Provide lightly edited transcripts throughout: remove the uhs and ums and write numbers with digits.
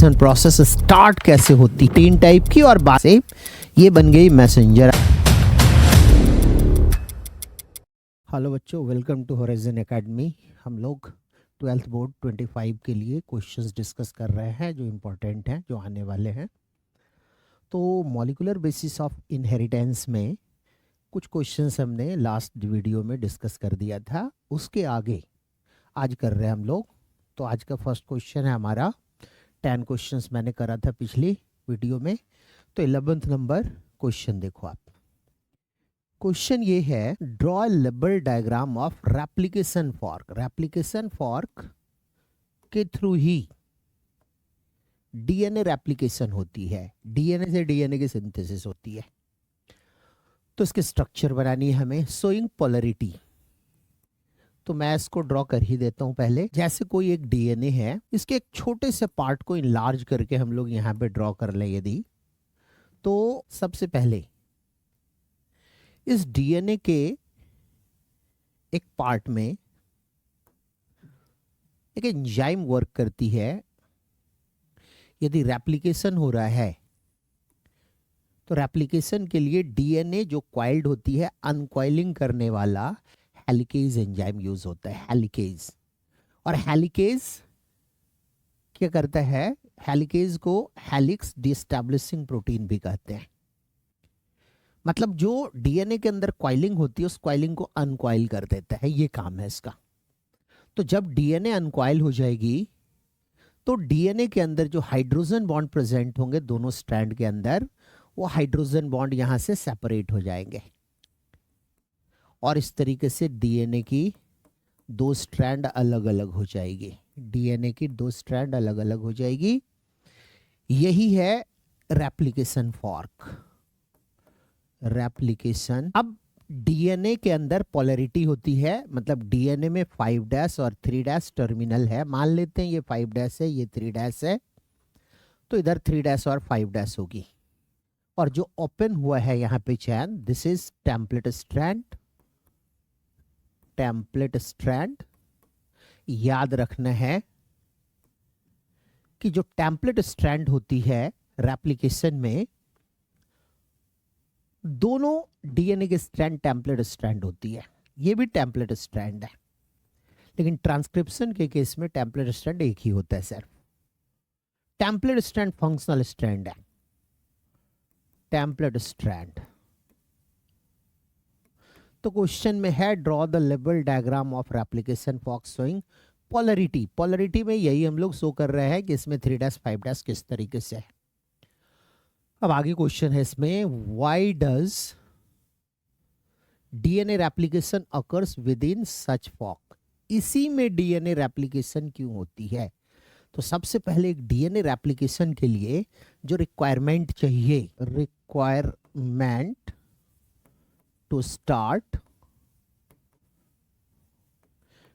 Replication process start कैसे होती, 3 type की, और बाद से ये बन गई मैसेंजर। हेलो बच्चों, वेलकम टू होराइजन एकेडमी। हम लोग 12th बोर्ड 25 के लिए क्वेश्चंस डिस्कस कर रहे हैं जो इम्पोर्टेंट हैं, जो आने वाले हैं। तो मॉलिक्यूलर बेसिस ऑफ इनहेरिटेंस में कुछ क्वेश्चंस हमने लास्ट वीडियो में डिस्कस कर दिया था, उसके आगे आज कर रहे हैं हम लोग। तो आज का फर्स्ट क्वेश्चन है हमारा, 10 क्वेश्चंस मैंने करा था पिछली वीडियो में, तो 11th नंबर क्वेश्चन देखो आप। क्वेश्चन ये है, draw label diagram of replication fork. Replication fork के थ्रू ही डीएनए रेप्लिकेशन होती है, डीएनए से डीएनए की सिंथेसिस होती है। तो इसके स्ट्रक्चर बनानी है हमें, शोइंग पोलैरिटी। तो मैं इसको ड्रॉ कर ही देता हूं पहले। जैसे कोई एक डीएनए है, इसके एक छोटे से पार्ट को इनलार्ज करके हम लोग यहां पे ड्रॉ कर लें यदि, तो सबसे पहले इस डीएनए के एक पार्ट में एक एंजाइम वर्क करती है। यदि रेप्लिकेशन हो रहा है तो रेप्लिकेशन के लिए डीएनए जो क्वाइल्ड होती है, अनक्वाइलिंग करने वाला हेलिकेज एंजाइम यूज होता है, हेलिकेज। और हेलिकेज क्या करता है, हेलिकेज को हेलिक्स डिस्टैब्लिशिंग प्रोटीन भी कहते हैं। मतलब जो डीएनए के अंदर क्वाइलिंग होती है, उस क्वाइलिंग को अनक्वाइल कर देता है, ये काम है इसका। तो जब डीएनए अनक्वाइल हो जाएगी तो डीएनए के अंदर जो हाइड्रोजन बॉन्ड प्रेजेंट होंगे दोनों स्ट्रैंड के अंदर, वो हाइड्रोजन बॉन्ड यहां से सेपरेट हो जाएंगे और इस तरीके से डीएनए की 2 स्ट्रैंड अलग अलग हो जाएगी। डीएनए की 2 स्ट्रैंड अलग अलग हो जाएगी। यही है रेप्लिकेशन फॉर्क, रेप्लिकेशन। अब डीएनए के अंदर पोलैरिटी होती है, मतलब डीएनए में 5' और 3' टर्मिनल है। मान लेते हैं ये 5' है, ये 3' है, तो इधर 3' और 5' होगी। और जो ओपन हुआ है यहाँ पे chain, this is template strand. Template strand याद रखना है कि जो टेम्पलेट स्ट्रैंड होती है रेप्लिकेशन में, दोनों डीएनए के स्ट्रैंड टेम्पलेट स्ट्रैंड होती है। ये भी टेम्पलेट स्ट्रैंड है, लेकिन ट्रांसक्रिप्शन के केस में टेम्पलेट स्ट्रैंड एक ही होता है सिर्फ। टेम्पलेट स्ट्रैंड फंक्शनल स्ट्रैंड है, टेम्पलेट स्ट्रैंड। तो क्वेश्चन में है, draw the label diagram of replication fork showing polarity. Polarity में यही हम लोग शो कर रहे हैं कि इसमें 3' 5' किस तरीके से है। अब आगे क्वेश्चन है इसमें, why does DNA replication occurs with in such fork. इसी में डीएनए रेप्लिकेशन क्यों होती है। तो सबसे पहले एक डीएनए रेप्लिकेशन के लिए जो रिक्वायरमेंट चाहिए, requirement to start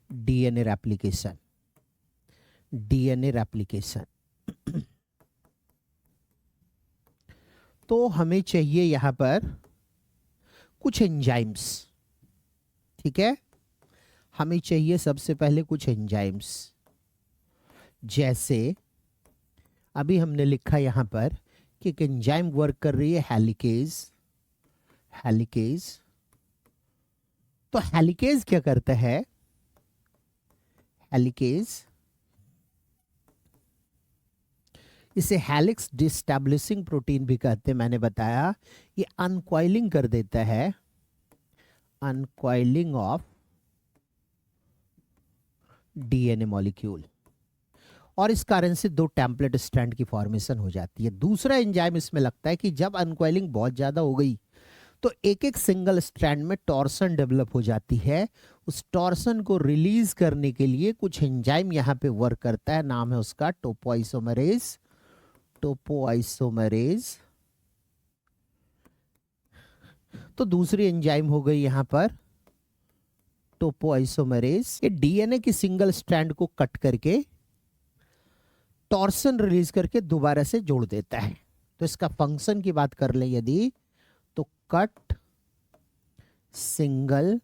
DNA replication, DNA replication, तो हमें चाहिए यहां पर कुछ एंजाइम्स। ठीक है, हमें चाहिए सबसे पहले कुछ एंजाइम्स। जैसे अभी हमने लिखा यहां पर कि एक एंजाइम वर्क कर रही है हेलिकेज। हेलिकेज, तो हेलिकेज क्या करता है, हेलिकेज इसे हेलिक्स डिस्टैब्लिशिंग प्रोटीन भी कहते हैं। मैंने बताया ये अनक्वाइलिंग कर देता है, अनक्वाइलिंग ऑफ डीएनए मॉलिक्यूल, और इस कारण से 2 टेम्पलेट स्ट्रैंड की फॉर्मेशन हो जाती है। दूसरा एंजाइम इसमें लगता है कि जब अनक्वाइलिंग बहुत ज्यादा हो गई तो एक एक सिंगल स्ट्रैंड में टॉर्सन डेवलप हो जाती है। उस टॉर्सन को रिलीज करने के लिए कुछ एंजाइम यहां पे वर्क करता है, नाम है उसका टोपोआइसोमरेज। टोपोआइसोमरेज, तो दूसरी एंजाइम हो गई यहां पर टोपोआइसोमरेज। ये डीएनए की सिंगल स्ट्रैंड को कट करके टॉर्सन रिलीज करके दोबारा से जोड़ देता है। तो इसका फंक्शन की बात कर ले यदि, तो cut single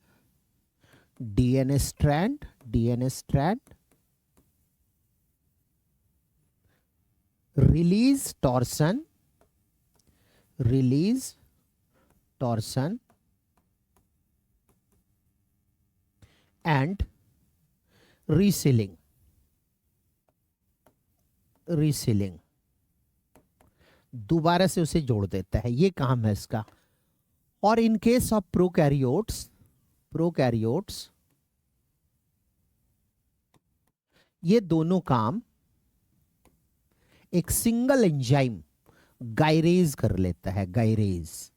DNA strand, DNA strand release torsion and resealing दोबारा से उसे जोड़ देता है, ये काम है इसका। और इन केस ऑफ प्रोकैरियोट्स ये दोनों काम एक सिंगल एंजाइम गायरेज कर लेता है, गायरेज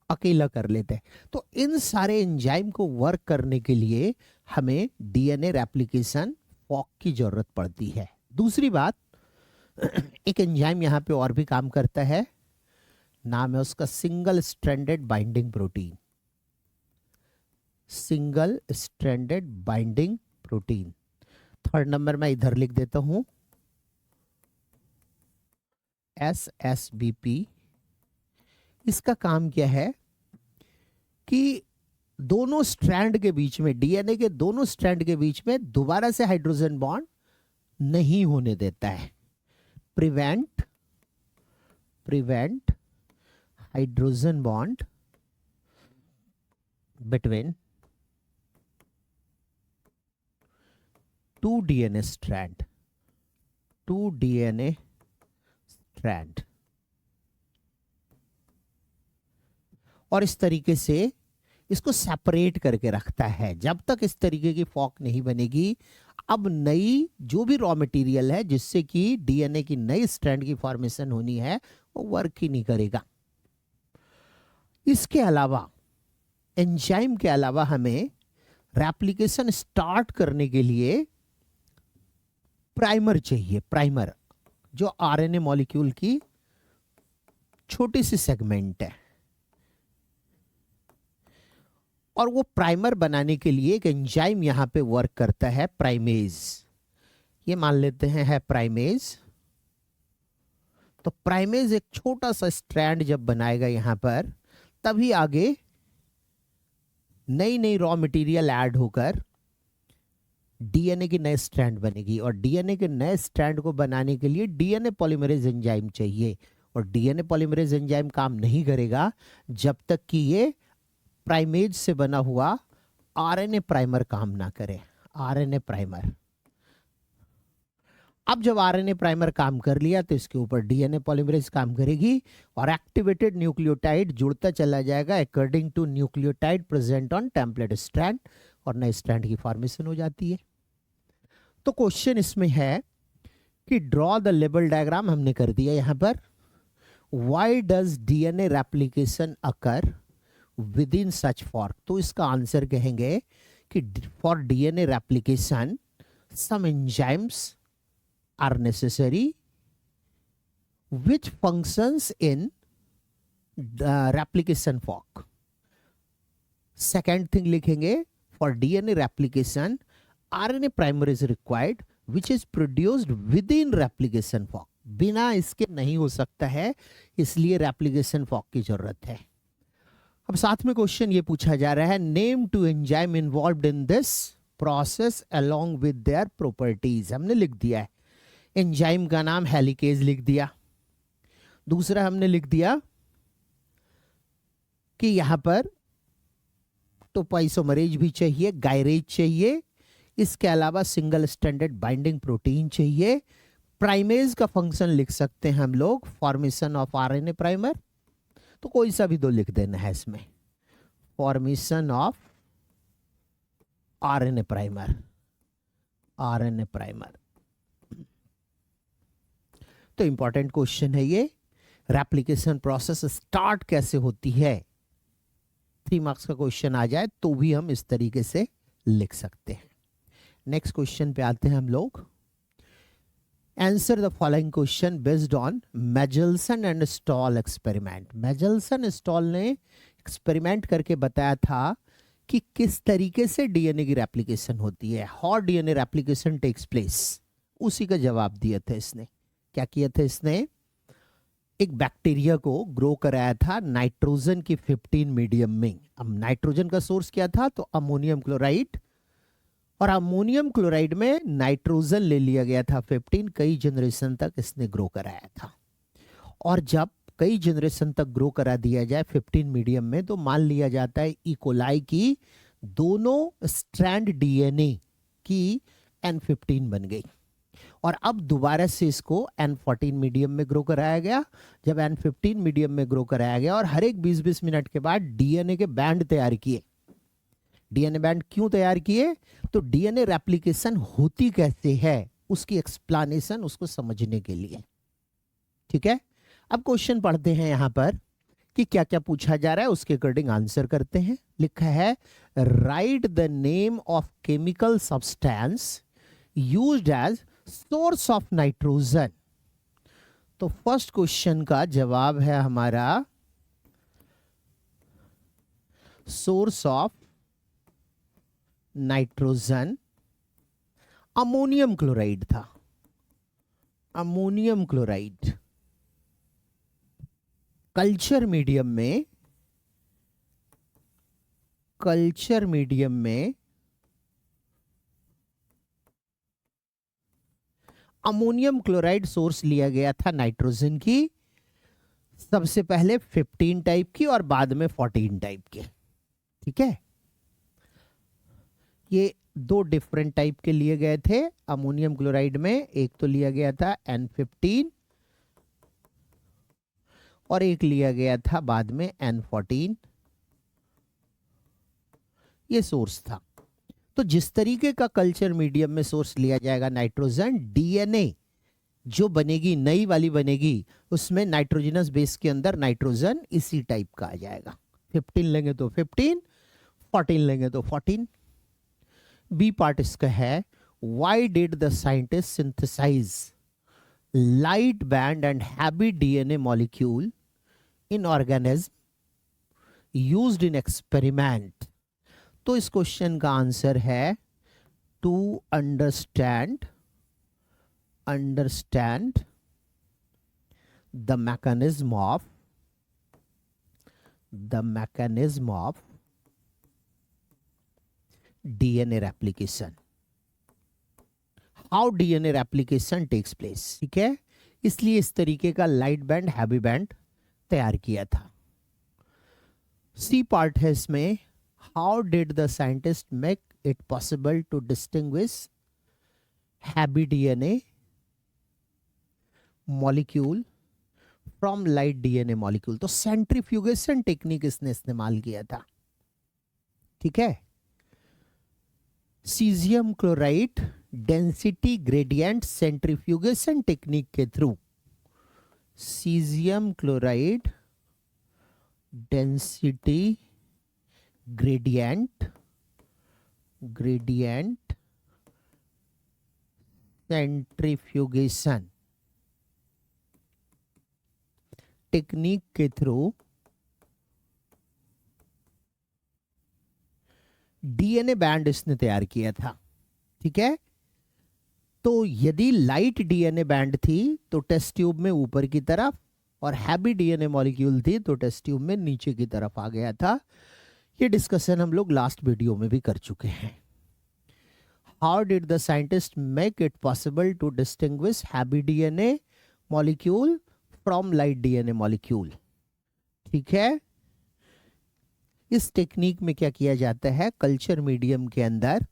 अकेला कर लेता है। तो इन सारे एंजाइम को वर्क करने के लिए हमें डीएनए रेप्लिकेशन फॉक की जरूरत पड़ती है। दूसरी बात, एक एंजाइम यहां पे और भी काम करता है, नाम है उसका single stranded binding protein. Single stranded binding protein, third number में इधर लिख देता हूं SSBP। इसका काम क्या है कि दोनों स्ट्रैंड के बीच में, डीएनए के दोनों स्ट्रैंड के बीच में दोबारा से हाइड्रोजन बॉन्ड नहीं होने देता है। Prevent hydrogen bond between two DNA strand और इस तरीके से इसको सेपरेट करके रखता है। जब तक इस तरीके की फॉक नहीं बनेगी, अब नई जो भी रॉ मटेरियल है जिससे कि डीएनए की नई स्ट्रैंड की फॉर्मेशन होनी है, वो वर्क ही नहीं करेगा। इसके अलावा, एंजाइम के अलावा, हमें रेप्लिकेशन स्टार्ट करने के लिए प्राइमर चाहिए। प्राइमर जो आरएनए मॉलिक्यूल की छोटी सी सेगमेंट है, और वो प्राइमर बनाने के लिए एक एंजाइम यहां पे वर्क करता है, प्राइमेज। ये मान लेते हैं है प्राइमेज। तो प्राइमेज एक छोटा सा स्ट्रैंड जब बनाएगा यहां पर, तभी आगे नई नई रॉ मटेरियल ऐड होकर डीएनए की नए स्ट्रैंड बनेगी। और डीएनए के नए स्ट्रैंड को बनाने के लिए डीएनए पॉलीमरेज एंजाइम चाहिए, और डीएनए पॉलीमरेज एंजाइम काम नहीं करेगा जब तक कि ये प्राइमेज से बना हुआ आरएनए प्राइमर काम ना करे। आरएनए प्राइमर, अब जब आरएनए प्राइमर काम कर लिया तो इसके ऊपर डीएनए पॉलीमरेज काम करेगी, और एक्टिवेटेड न्यूक्लियोटाइड जुड़ता चला जाएगा according to nucleotide present on template strand, और नए स्ट्रैंड की फॉर्मेशन हो जाती है। तो क्वेश्चन इसमें है कि ड्रॉ द लेबल डायग्राम हमने कर दिया यहां पर। Why does DNA replication occur within such fork? तो इसका आंसर कहेंगे कि for DNA replication some enzymes are necessary which functions in the replication fork. Second thing लिखेंगे, for DNA replication RNA primer is required which is produced within replication fork. बिना इसके नहीं हो सकता है, इसलिए replication fork की जरूरत है। अब साथ में क्वेश्चन ये पूछा जा रहा है, name two enzyme involved in this process along with their properties. हमने लिख दिया है, एंजाइम का नाम हेलिकेज लिख दिया। दूसरा हमने लिख दिया कि यहां पर टोपोइसोमरेज भी चाहिए, गायरेज चाहिए, इसके अलावा सिंगल स्ट्रैंडेड बाइंडिंग प्रोटीन चाहिए। प्राइमेज का फंक्शन लिख सकते हैं हम लोग, फॉर्मेशन ऑफ आरएनए प्राइमर। तो कोई सा भी दो लिख देना है इसमें, formation of RNA primer, RNA primer. तो इंपॉर्टेंट क्वेश्चन है ये, रेप्लिकेशन प्रोसेस स्टार्ट कैसे होती है। 3 मार्क्स का क्वेश्चन आ जाए तो भी हम इस तरीके से लिख सकते हैं। नेक्स्ट क्वेश्चन पे आते हैं हम लोग। Answer the following question based on Meselson and Stahl experiment. Meselson Stahl ने एक्सपेरिमेंट करके बताया था कि किस तरीके से डीएनए की रेप्लिकेशन होती है, how DNA replication takes place. उसी का जवाब दिया था इसने। क्या किया था इसने, एक बैक्टीरिया को ग्रो कराया था नाइट्रोजन की 15 मीडियम में। अब नाइट्रोजन का सोर्स क्या था, तो अमोनियम क्लोराइड और अमोनियम क्लोराइड में नाइट्रोजन ले लिया गया था 15, कई जनरेशन तक इसने ग्रो कराया था। और जब कई जनरेशन तक ग्रो करा दिया जाए 15 मीडियम में, तो मान लिया जाता है इकोलाई की दोनों स्ट्रैंड डीएनए की N15 बन गई। और अब दोबारा से इसको N14 मीडियम में ग्रो कराया गया। जब N15 मीडियम में ग्रो कराया गया और हर एक 20-20 मिनट के बाद डीएनए के बैंड तैयार किए। डीएनए बैंड क्यों तैयार किए? तो डीएनए रेप्लिकेशन होती कैसे है उसकी एक्सप्लेनेशन, उसको समझने के लिए। ठीक है, अब क्वेश्चन पढ़ते हैं यहां पर कि क्या क्या पूछा जा रहा है, उसके अकॉर्डिंग आंसर करते हैं। लिखा है write the name of chemical substance used as source of nitrogen. तो फर्स्ट क्वेश्चन का जवाब है हमारा source of nitrogen ammonium chloride था। अमोनियम क्लोराइड कल्चर मीडियम में अमोनियम क्लोराइड सोर्स लिया गया था नाइट्रोजन की, सबसे पहले 15 टाइप की और बाद में 14 टाइप के। ठीक है, ये दो डिफरेंट टाइप के लिए गए थे अमोनियम क्लोराइड में। एक तो लिया गया था N15 और एक लिया गया था बाद में N14। ये सोर्स था। तो जिस तरीके का कल्चर मीडियम में सोर्स लिया जाएगा नाइट्रोजन, डीएनए जो बनेगी नई वाली बनेगी, उसमें नाइट्रोजनस बेस के अंदर नाइट्रोजन इसी टाइप का आ जाएगा। 15 लेंगे तो 15, 14 लेंगे तो 14। बी पार्ट इसका है why did the scientist synthesize light band and heavy DNA molecule in organism used in experiment. तो इस क्वेश्चन का आंसर है to understand the mechanism of DNA replication, how DNA replication takes place. ठीक है, इसलिए इस तरीके का लाइट बैंड हैवी बैंड तैयार किया था। सी पार्ट है इसमें, how did the scientist make it possible to distinguish heavy DNA molecule from light DNA molecule. तो सेंट्रीफ्यूगेशन टेक्निक इसने इस्तेमाल किया था। ठीक है, caesium chloride density gradient centrifugation technique के through, caesium chloride density gradient centrifugation technique के through DNA band इसने तैयार किया था। ठीक है, तो यदि लाइट डीएनए बैंड थी तो टेस्ट ट्यूब में ऊपर की तरफ, और हैवी डीएनए मॉलिक्यूल थी तो टेस्ट ट्यूब में नीचे की तरफ आ गया था। ये डिस्कशन हम लोग लास्ट वीडियो में भी कर चुके हैं। How did the scientist make it possible to distinguish heavy DNA molecule from light DNA molecule. ठीक है, इस टेक्निक में क्या किया जाता है, कल्चर मीडियम के अंदर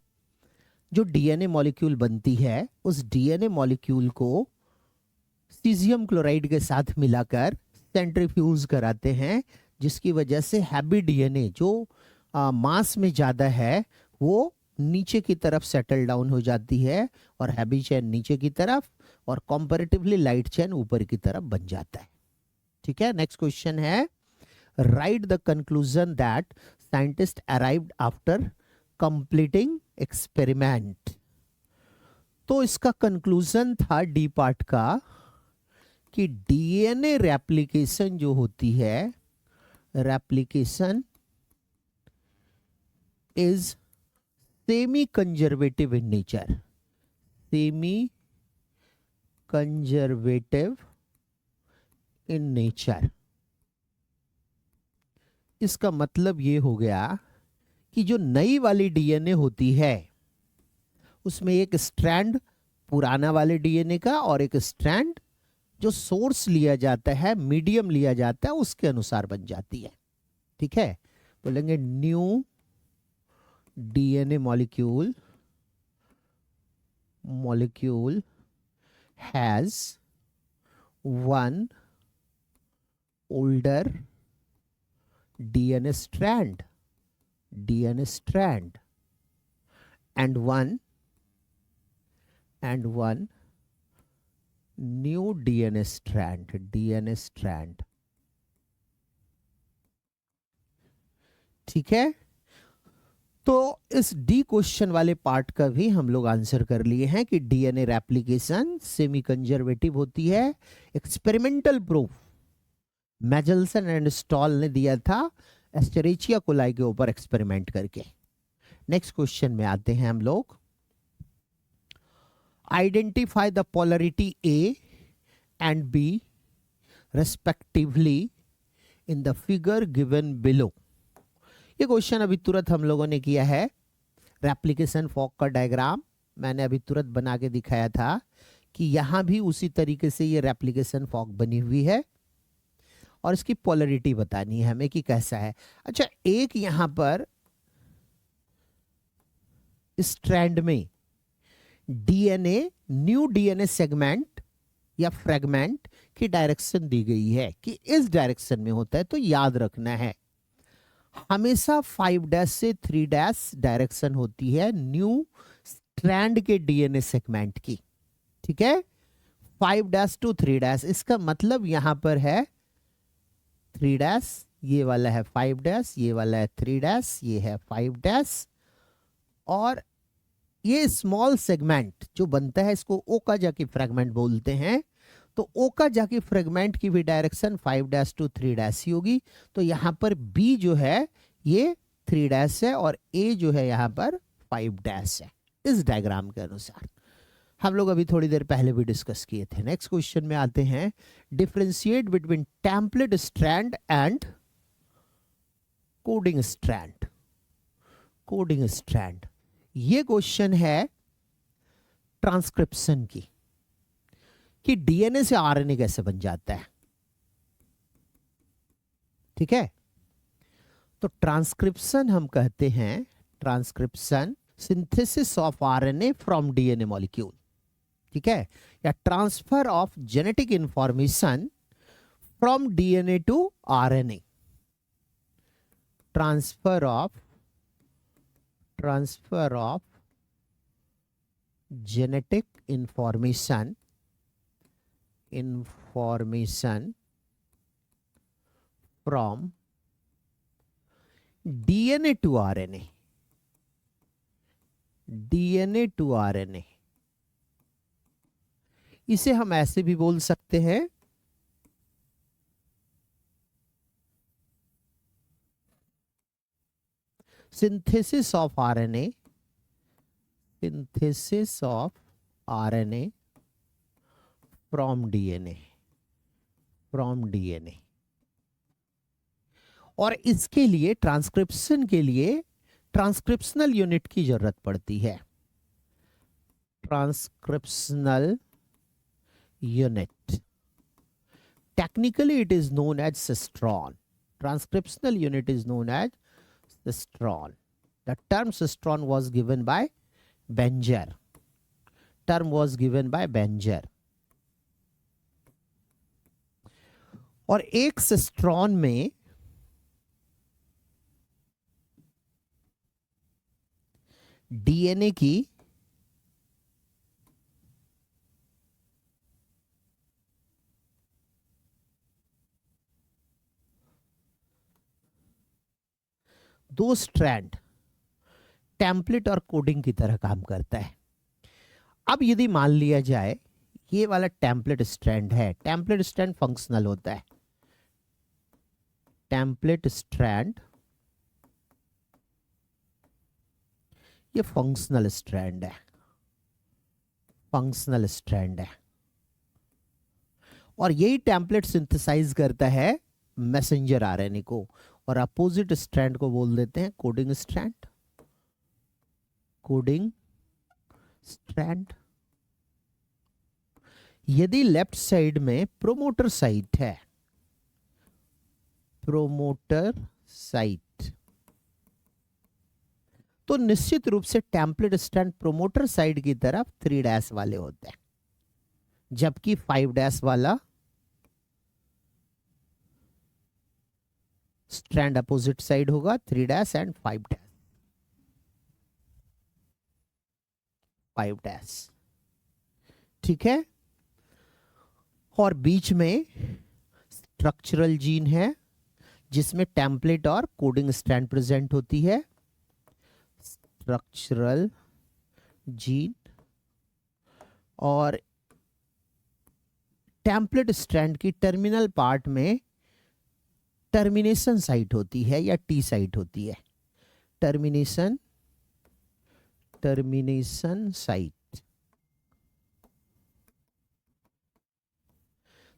जो डीएनए मॉलिक्यूल बनती है, उस डीएनए मॉलिक्यूल को सीजियम क्लोराइड के साथ मिलाकर सेंट्रीफ्यूज कराते हैं, जिसकी वजह से हैवी डीएनए जो मास में ज़्यादा है वो नीचे की तरफ सेटल डाउन हो जाती है, और हैवी चेन नीचे की तरफ और कंपैरेटिवली लाइट चेन ऊपर की तरफ बन जाता है। ठीक है, नेक्स्ट क्वेश्चन है write the conclusion that scientist arrived after completing experiment. तो इसका कंक्लूजन था डी पार्ट का कि डीएनए रेप्लिकेशन जो होती है, replication is semi conservative in nature, semi conservative in nature. इसका मतलब ये हो गया कि जो नई वाली डीएनए होती है उसमें एक स्ट्रैंड पुराना वाले डीएनए का और एक स्ट्रैंड जो सोर्स लिया जाता है, मीडियम लिया जाता है, उसके अनुसार बन जाती है। ठीक है, बोलेंगे new DNA molecule has one older DNA strand and one new DNA strand. ठीक है, तो इस डी क्वेश्चन वाले पार्ट का भी हम लोग आंसर कर लिए हैं कि डीएनए रेप्लिकेशन सेमी कंजर्वेटिव होती है। एक्सपेरिमेंटल प्रूफ मैजेल्सन एंड स्टॉल ने दिया था एस्चेरिचिया कोलाई के ऊपर एक्सपेरिमेंट करके। नेक्स्ट क्वेश्चन में आते हैं हम लोग। Identify the polarity A and B respectively in the figure given below. ये क्वेश्चन अभी तुरंत हम लोगों ने किया है। रेप्लिकेशन फॉर्क का डायग्राम मैंने अभी तुरंत बना के दिखाया था कि यहां भी उसी तरीके से ये रेप्लिकेशन फॉर्क बनी हुई है और इसकी पोलरिटी बतानी है हमें कि कैसा है। अच्छा, एक यहां पर स्ट्रैंड में डीएनए, न्यू डीएनए सेगमेंट या फ्रेगमेंट की डायरेक्शन दी गई है कि इस डायरेक्शन में होता है, तो याद रखना है हमेशा 5' से 3' डायरेक्शन होती है न्यू स्ट्रैंड के डीएनए सेगमेंट की। ठीक है, 5' to 3'। इसका मतलब यहां पर है 3', ये वाला है 5', ये वाला है 3', ये है 5', और ये स्मॉल सेगमेंट जो बनता है इसको ओकाजाकी फ्रेगमेंट बोलते हैं। तो ओकाजाकी फ्रेगमेंट की भी डायरेक्शन 5' to 3' ही होगी। तो यहां पर बी जो है ये 3' है और ए जो है यहां पर 5' है, इस डायग्राम के अनुसार। हम लोग अभी थोड़ी देर पहले भी डिस्कस किए थे। नेक्स्ट क्वेश्चन में आते हैं। Differentiate between template strand and coding strand. ये क्वेश्चन है ट्रांसक्रिप्शन की, कि डीएनए से आरएनए कैसे बन जाता है। ठीक है, तो ट्रांसक्रिप्शन हम कहते हैं, transcription synthesis of RNA from DNA molecule. ठीक है, या transfer of genetic information from DNA to RNA. Transfer of genetic information from DNA to RNA। इसे हम ऐसे भी बोल सकते हैं synthesis of RNA from DNA. और इसके लिए ट्रांसक्रिप्शन के लिए ट्रांसक्रिप्शनल यूनिट की जरूरत पड़ती है। Transcriptional unit, technically it is known as cistron. Transcriptional unit is known as cistron. The term cistron was given by Benger। और एक सिस्ट्रॉन में डीएनए की दो स्ट्रैंड टेम्पलेट और कोडिंग की तरह काम करता है। अब यदि मान लिया जाए ये वाला टेम्पलेट स्ट्रैंड है, टेम्पलेट स्ट्रैंड फंक्शनल होता है। टेम्पलेट स्ट्रैंड ये फंक्शनल स्ट्रैंड है, और यही टेम्पलेट सिंथेसाइज करता है मैसेंजर आरएनए को, और अपोजिट स्ट्रैंड को बोल देते हैं कोडिंग स्ट्रैंड। यदि लेफ्ट साइड में प्रोमोटर साइट है, प्रोमोटर साइट, तो निश्चित रूप से टेम्पलेट स्ट्रैंड प्रोमोटर साइड की तरफ 3 डैश वाले होते हैं, जबकि 5 डैश वाला स्ट्रैंड अपोजिट साइड होगा, 3 डैश एंड 5 डैश, 5 डैश। ठीक है। और बीच में स्ट्रक्चरल जीन है जिसमें टेम्पलेट और कोडिंग स्ट्रैंड प्रेजेंट होती है। स्ट्रक्चरल जीन और टेम्पलेट स्ट्रैंड की टर्मिनल पार्ट में टर्मिनेशन साइट होती है या टी साइट होती है। Termination site.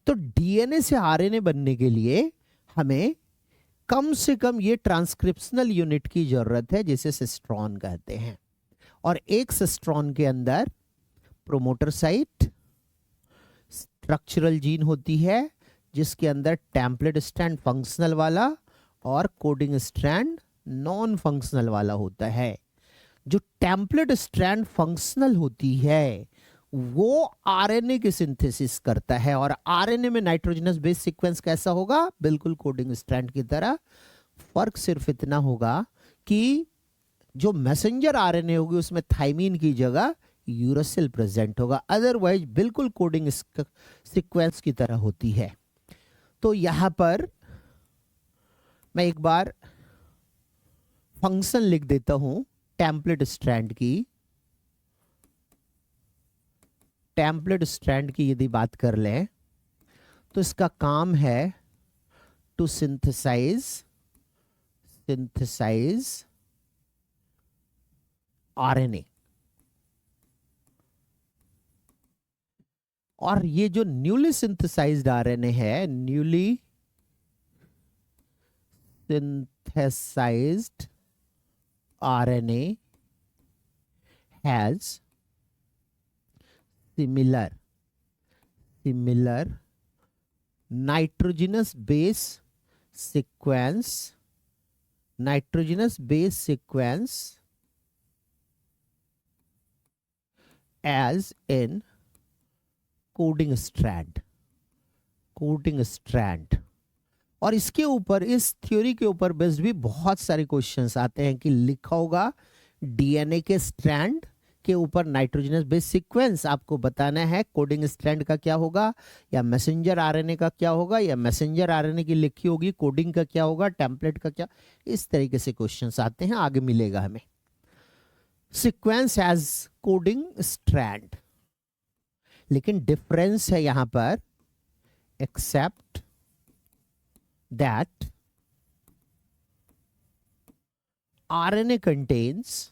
तो डीएनए से आरएनए बनने के लिए हमें कम से कम ये ट्रांसक्रिप्शनल यूनिट की जरूरत है, जिसे सिस्ट्रॉन कहते हैं। और एक सिस्ट्रॉन के अंदर प्रोमोटर साइट, स्ट्रक्चरल जीन होती है जिसके अंदर टेम्पलेट स्ट्रैंड फंक्शनल वाला और कोडिंग स्ट्रैंड नॉन फंक्शनल वाला होता है। जो टेम्पलेट स्ट्रैंड फंक्शनल होती है वो आरएनए की सिंथेसिस करता है, और आरएनए में नाइट्रोजनस बेस सीक्वेंस कैसा होगा? बिल्कुल कोडिंग स्ट्रैंड की तरह। फर्क सिर्फ इतना होगा कि जो मैसेंजर आरएनए होगी उसमें थाइमीन की जगह यूरासिल प्रेजेंट होगा, अदरवाइज बिल्कुल कोडिंग सीक्वेंस की तरह होती है। तो यहां पर मैं एक बार फंक्शन लिख देता हूं टेम्पलेट स्ट्रैंड की। टेम्पलेट स्ट्रैंड की यदि बात कर लें तो इसका काम है टू सिंथेसाइज आरएनए। और ये जो न्यूली सिंथेसाइज्ड आरएनए है, newly synthesized RNA has similar nitrogenous base sequence as in coding strand। और इसके ऊपर, इस थ्योरी के ऊपर बेस्ड भी बहुत सारे क्वेश्चंस आते हैं कि लिखा होगा डीएनए के स्ट्रैंड के ऊपर नाइट्रोजनस बेस सीक्वेंस, आपको बताना है कोडिंग स्ट्रैंड का क्या होगा, या मैसेंजर आरएनए का क्या होगा, या मैसेंजर आरएनए की लिखी होगी कोडिंग का क्या होगा, टेम्पलेट का क्या। इस तरीके से क्वेश्चंस आते हैं, आगे मिलेगा हमें। सीक्वेंस एज कोडिंग स्ट्रैंड, लेकिन डिफरेंस है यहां पर, except that RNA contains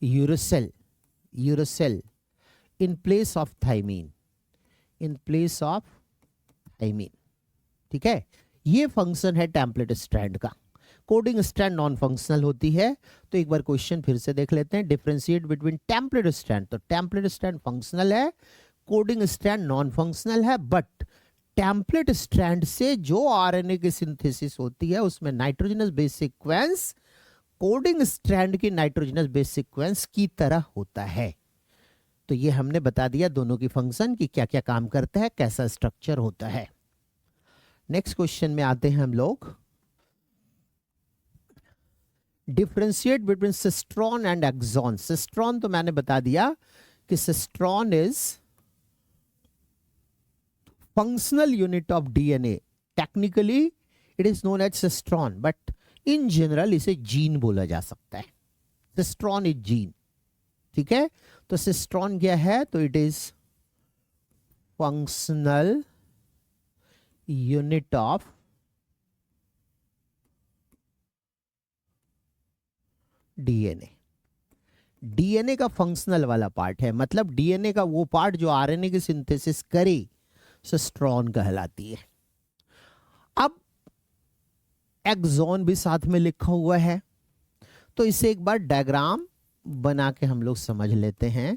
uracil in place of thymine, ठीक है। ये फंक्शन है टेम्पलेट स्ट्रैंड का। कोडिंग स्ट्रैंड नॉन फंक्शनल होती है। तो एक बार क्वेश्चन फिर से देख लेते हैं, डिफरेंशिएट बिटवीन टेम्पलेट स्ट्रैंड। तो टेम्पलेट स्ट्रैंड फंक्शनल है, कोडिंग स्ट्रैंड नॉन फंक्शनल है, बट टेम्पलेट स्ट्रैंड से जो आरएनए की सिंथेसिस होती है उसमें nitrogenous base sequence coding strand की नाइट्रोजनस बेस सीक्वेंस की तरह होता है। तो ये हमने बता दिया दोनों की फंक्शन की क्या क्या काम करता है, कैसा स्ट्रक्चर होता है। नेक्स्ट क्वेश्चन में आते हैं हम लोग। Differentiate between cistron and exon. Cistron तो मैंने बता दिया कि cistron is functional unit of DNA. Technically it is known as cistron, but in general इसे जीन बोला जा सकता है। सिस्ट्रॉन इज जीन, ठीक है। तो सिस्ट्रॉन क्या है? तो it is functional unit of DNA. DNA का फंक्शनल वाला पार्ट है, मतलब डीएनए का वो पार्ट जो आरएनए की सिंथेसिस करे, सिस्ट्रॉन कहलाती है। अब एक्सॉन भी साथ में लिखा हुआ है, तो इसे एक बार डायग्राम बना के हम लोग समझ लेते हैं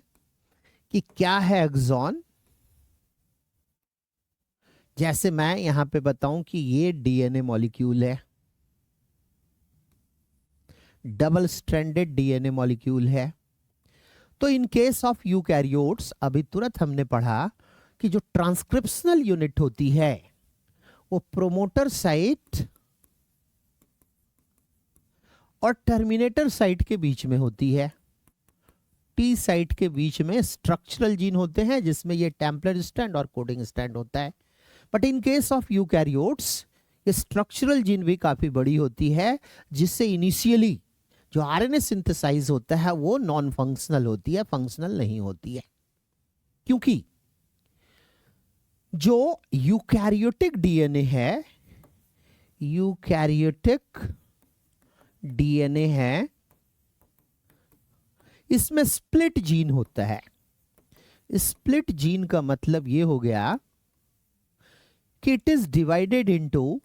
कि क्या है एक्सॉन। जैसे मैं यहां पे बताऊं कि ये डीएनए मॉलिक्यूल है, डबल स्ट्रैंडेड डीएनए मॉलिक्यूल है। तो इन केस ऑफ यूकैरियोट्स अभी तुरंत हमने पढ़ा कि जो ट्रांसक्रिप्शनल यूनिट होती है वो प्रोमोटर साइट और टर्मिनेटर साइट के बीच में होती है। टी साइट के बीच में स्ट्रक्चरल जीन होते हैं जिसमें ये टेम्पलेट स्टैंड और कोडिंग स्टैंड होता है। But in case of eukaryotes ये स्ट्रक्चरल जीन भी काफी बड़ी होती है, जिससे इनिशियली जो आरएनए सिंथेसाइज होता है वो नॉन फंक्शनल होती है, फंक्शनल नहीं होती है। क्योंकि जो यूकैरियोटिक डीएनए है, यूकैरियोटिक डीएनए है, इसमें स्प्लिट जीन होता है। स्प्लिट जीन का मतलब ये हो गया कि it is divided into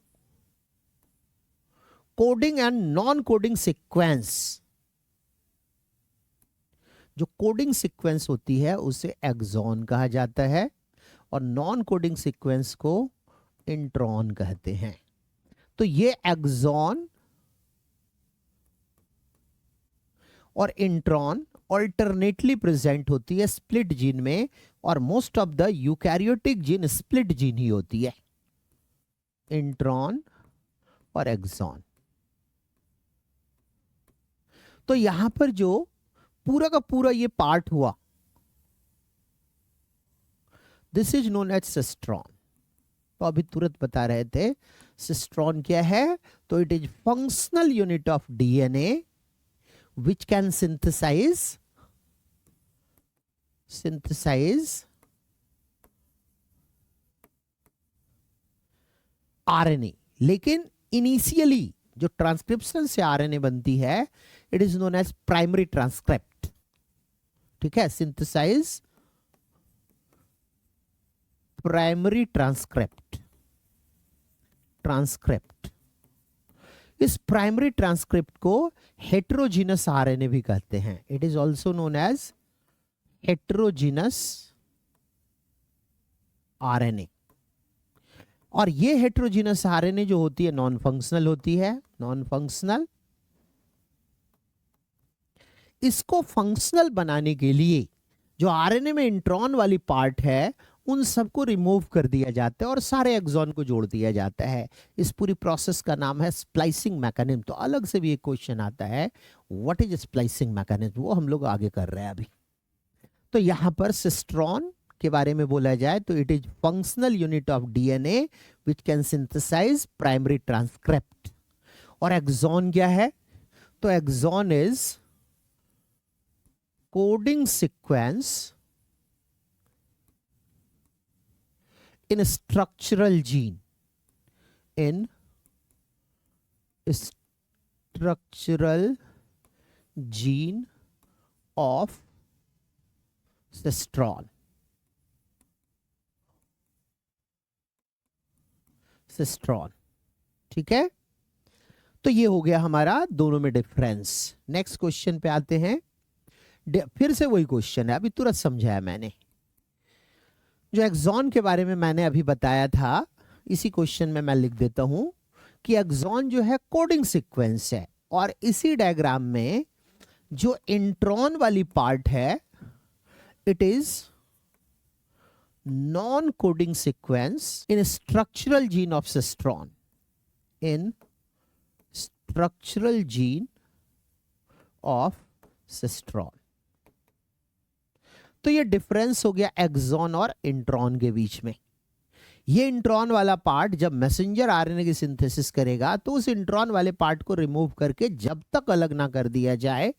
coding and non coding sequence. जो कोडिंग सीक्वेंस होती है उसे एक्सॉन कहा जाता है और नॉन कोडिंग सीक्वेंस को इंट्रॉन कहते हैं। तो ये एक्सॉन और इंट्रॉन ऑल्टरनेटली प्रेजेंट होती है स्प्लिट जीन में, और most of the eukaryotic gene split gene ही होती है, इंट्रॉन और एक्सॉन। तो यहां पर जो पूरा का पूरा ये पार्ट हुआ, this is known as cistron. तो अभी तुरंत बता रहे थे सिस्ट्रॉन क्या है, तो it is functional unit of DNA which can synthesize RNA। लेकिन इनिशियली जो ट्रांसक्रिप्शन से आरएनए बनती है it is known as primary transcript. ठीक है, सिंथेसाइज प्राइमरी ट्रांसक्रिप्ट। इस प्राइमरी ट्रांसक्रिप्ट को हेटेरोजीनस आरएनए भी कहते हैं। It is also known as heterogeneous RNA. और ये हेटेरोजीनस आरएनए जो होती है नॉन फंक्शनल होती है, नॉन फंक्शनल। इसको फंक्शनल बनाने के लिए जो आरएनए में इंट्रॉन वाली पार्ट है उन सबको रिमूव कर दिया जाता है और सारे एक्सॉन को जोड़ दिया जाता है। इस पूरी प्रोसेस का नाम है स्प्लाइसिंग मैकेनिज्म। तो अलग से भी एक क्वेश्चन आता है, व्हाट इज स्प्लाइसिंग मैकेनिज्म, वो हम लोग आगे कर रहे हैं अभी। तो यहां पर सिस्ट्रॉन के बारे में बोला जाए तो it is functional unit of DNA which can synthesize primary transcript. और एक्सॉन क्या है, तो exon is coding sequence in structural gene, in structural gene of cistron. ठीक है, तो ये हो गया हमारा दोनों में डिफरेंस। नेक्स्ट क्वेश्चन पे आते हैं। फिर से वही क्वेश्चन है, अभी तुरंत समझाया मैंने। जो एक्सॉन के बारे में मैंने अभी बताया था, इसी क्वेश्चन में मैं लिख देता हूं कि एक्सॉन जो है कोडिंग सीक्वेंस है, और इसी डायग्राम में जो इंट्रॉन वाली पार्ट है it is non coding sequence in structural gene of cistron. In structural gene of cistron. तो ये डिफरेंस हो गया एक्सॉन और इंट्रॉन के बीच में। ये इंट्रॉन वाला पार्ट जब मैसेंजर आरएनए की सिंथेसिस करेगा तो उस इंट्रॉन वाले पार्ट को रिमूव करके जब तक अलग ना कर दिया जाए